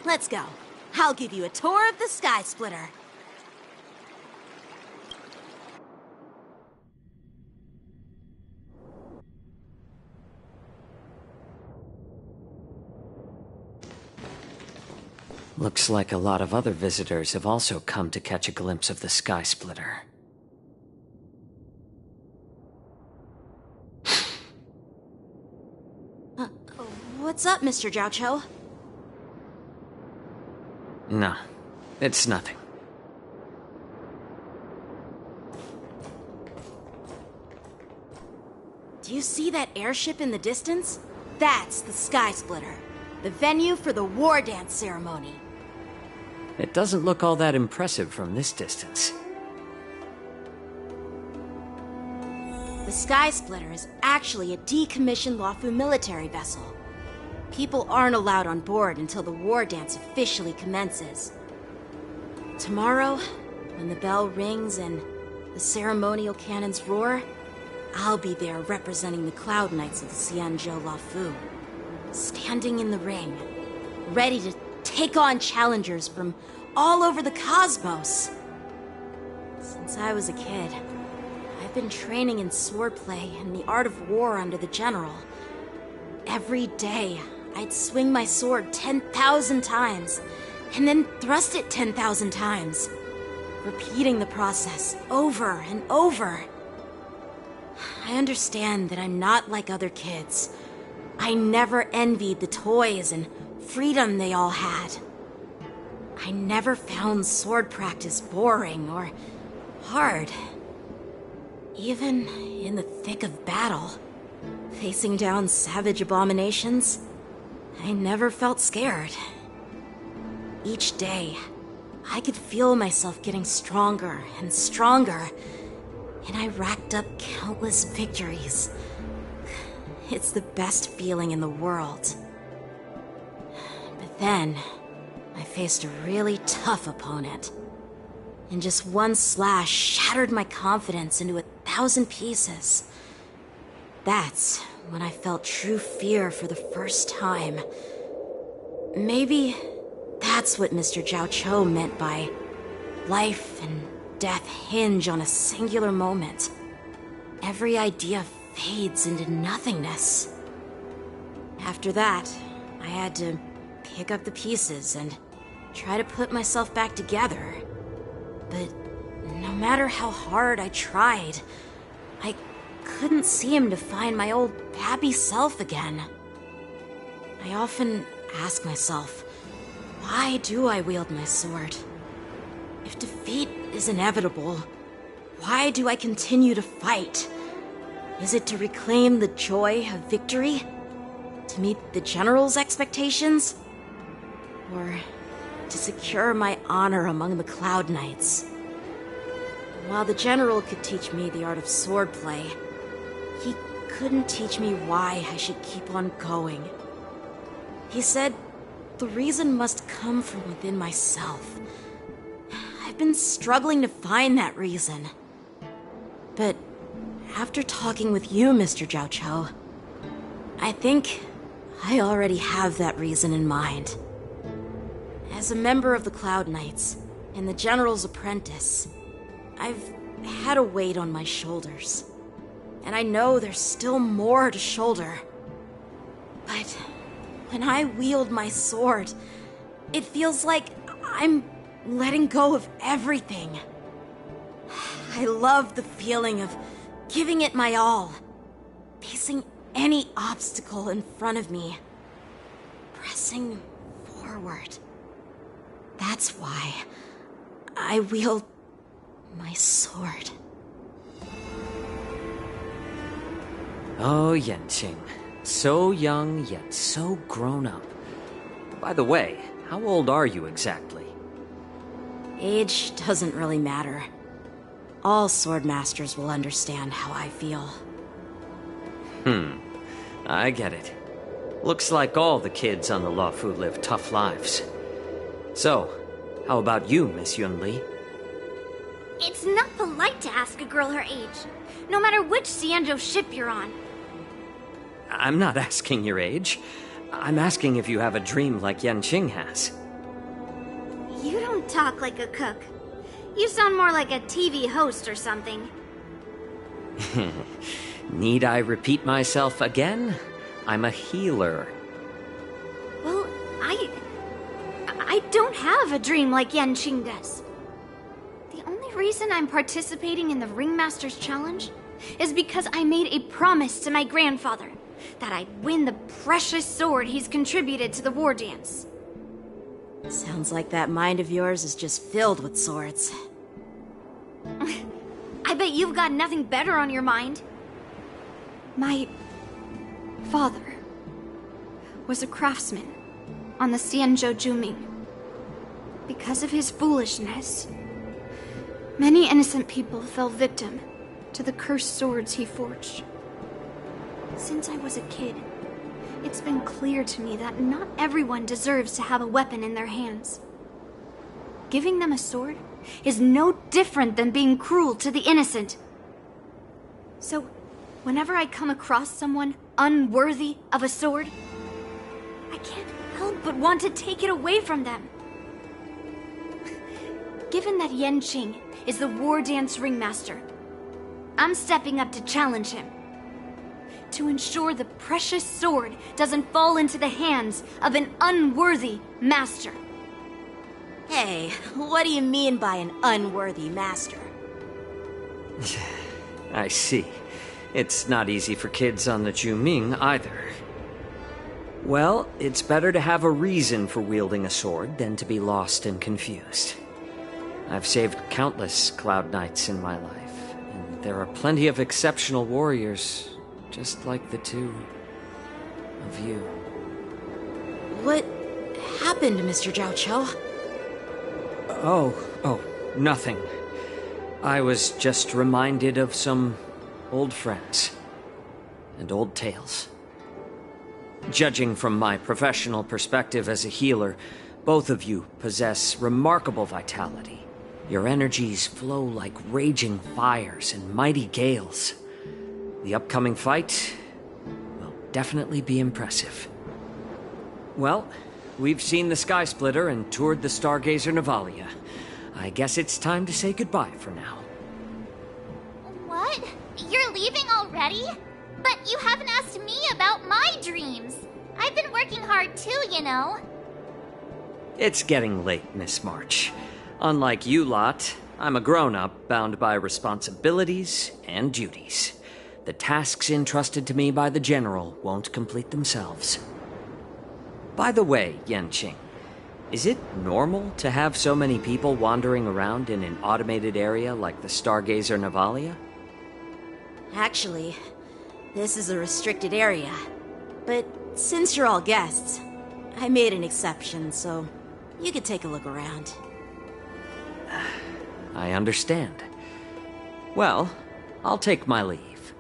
Let's go. I'll give you a tour of the Sky Splitter. Looks like a lot of other visitors have also come to catch a glimpse of the Sky Splitter. What's up, Mr. Jiaoqiu? No, it's nothing. Do you see that airship in the distance? That's the Sky Splitter, the venue for the war dance ceremony. It doesn't look all that impressive from this distance. The Sky Splitter is actually a decommissioned Luofu military vessel. People aren't allowed on board until the war dance officially commences. Tomorrow, when the bell rings and the ceremonial cannons roar, I'll be there representing the Cloud Knights of the Xianzhou Luofu, standing in the ring, ready to take on challengers from all over the cosmos. Since I was a kid, I've been training in swordplay and the art of war under the general. Every day, I'd swing my sword 10,000 times, and then thrust it 10,000 times, repeating the process over and over. I understand that I'm not like other kids. I never envied the toys and freedom they all had. I never found sword practice boring or hard. Even in the thick of battle, facing down savage abominations, I never felt scared. Each day, I could feel myself getting stronger and stronger, and I racked up countless victories. It's the best feeling in the world. But then, I faced a really tough opponent, and just one slash shattered my confidence into 1,000 pieces. That's when I felt true fear for the first time. Maybe that's what Mr. Jiao Cho meant by life and death hinge on a singular moment. Every idea fades into nothingness. After that, I had to pick up the pieces and try to put myself back together. But no matter how hard I tried, I couldn't seem to find my old happy self again. I often ask myself, why do I wield my sword? If defeat is inevitable, why do I continue to fight? Is it to reclaim the joy of victory? To meet the General's expectations? Or to secure my honor among the Cloud Knights? While the General could teach me the art of swordplay, he couldn't teach me why I should keep on going. He said the reason must come from within myself. I've been struggling to find that reason. But after talking with you, Mr. Jiao Cho, I think I already have that reason in mind. As a member of the Cloud Knights and the General's apprentice, I've had a weight on my shoulders. And I know there's still more to shoulder. But when I wield my sword, it feels like I'm letting go of everything. I love the feeling of giving it my all, facing any obstacle in front of me, pressing forward. That's why I wield my sword. Oh, Yanqing. So young, yet so grown up. By the way, how old are you exactly? Age doesn't really matter. All sword masters will understand how I feel. I get it. Looks like all the kids on the Luofu live tough lives. So, how about you, Miss Yunli? It's not polite to ask a girl her age, no matter which Xianzhou ship you're on. I'm not asking your age. I'm asking if you have a dream like Yanqing has. You don't talk like a cook. You sound more like a TV host or something. Need I repeat myself again? I'm a healer. Well, I don't have a dream like Yanqing does. The only reason I'm participating in the Ringmaster's Challenge is because I made a promise to my grandfather that I'd win the precious sword he's contributed to the war dance. Sounds like that mind of yours is just filled with swords. I bet you've got nothing better on your mind. My father was a craftsman on the Xianzhou Juming. Because of his foolishness, many innocent people fell victim to the cursed swords he forged. Since I was a kid, it's been clear to me that not everyone deserves to have a weapon in their hands. Giving them a sword is no different than being cruel to the innocent. So, whenever I come across someone unworthy of a sword, I can't help but want to take it away from them. Given that Yanqing is the war dance ringmaster, I'm stepping up to challenge him. To ensure the precious sword doesn't fall into the hands of an unworthy master. Hey, what do you mean by an unworthy master? I see. It's not easy for kids on the Juming either. Well, it's better to have a reason for wielding a sword than to be lost and confused. I've saved countless Cloud Knights in my life, and there are plenty of exceptional warriors, just like the two of you. What happened, Mr. Zhao Cho? Oh, nothing. I was just reminded of some old friends and old tales. Judging from my professional perspective as a healer, both of you possess remarkable vitality. Your energies flow like raging fires and mighty gales. The upcoming fight will definitely be impressive. Well, we've seen the Sky Splitter and toured the Stargazer Navalia. I guess it's time to say goodbye for now. What? You're leaving already? But you haven't asked me about my dreams. I've been working hard too, you know. It's getting late, Miss March. Unlike you lot, I'm a grown-up bound by responsibilities and duties. The tasks entrusted to me by the General won't complete themselves. By the way, Yanqing, is it normal to have so many people wandering around in an automated area like the Stargazer Navalia? Actually, this is a restricted area. But since you're all guests, I made an exception, so you could take a look around. I understand. Well, I'll take my leave.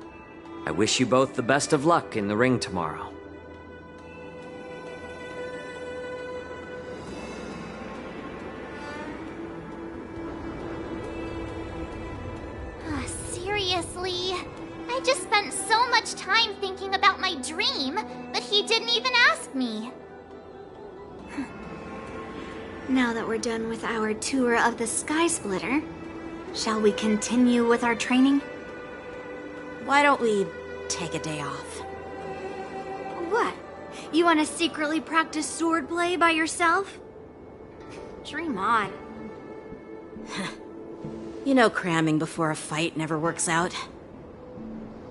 I wish you both the best of luck in the ring tomorrow. Seriously? I just spent so much time thinking about my dream, but he didn't even ask me. Now that we're done with our tour of the Sky Splitter, shall we continue with our training? Why don't we take a day off? What? You want to secretly practice swordplay by yourself? Dream on. You know cramming before a fight never works out.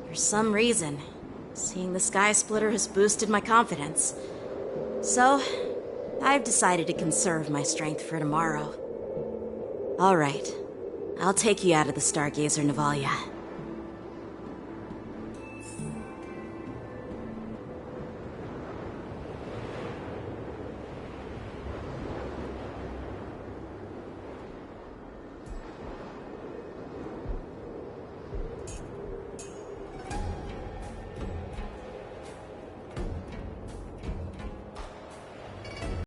For some reason, seeing the Sky Splitter has boosted my confidence. So, I've decided to conserve my strength for tomorrow. All right. I'll take you out of the Stargazer Navalia.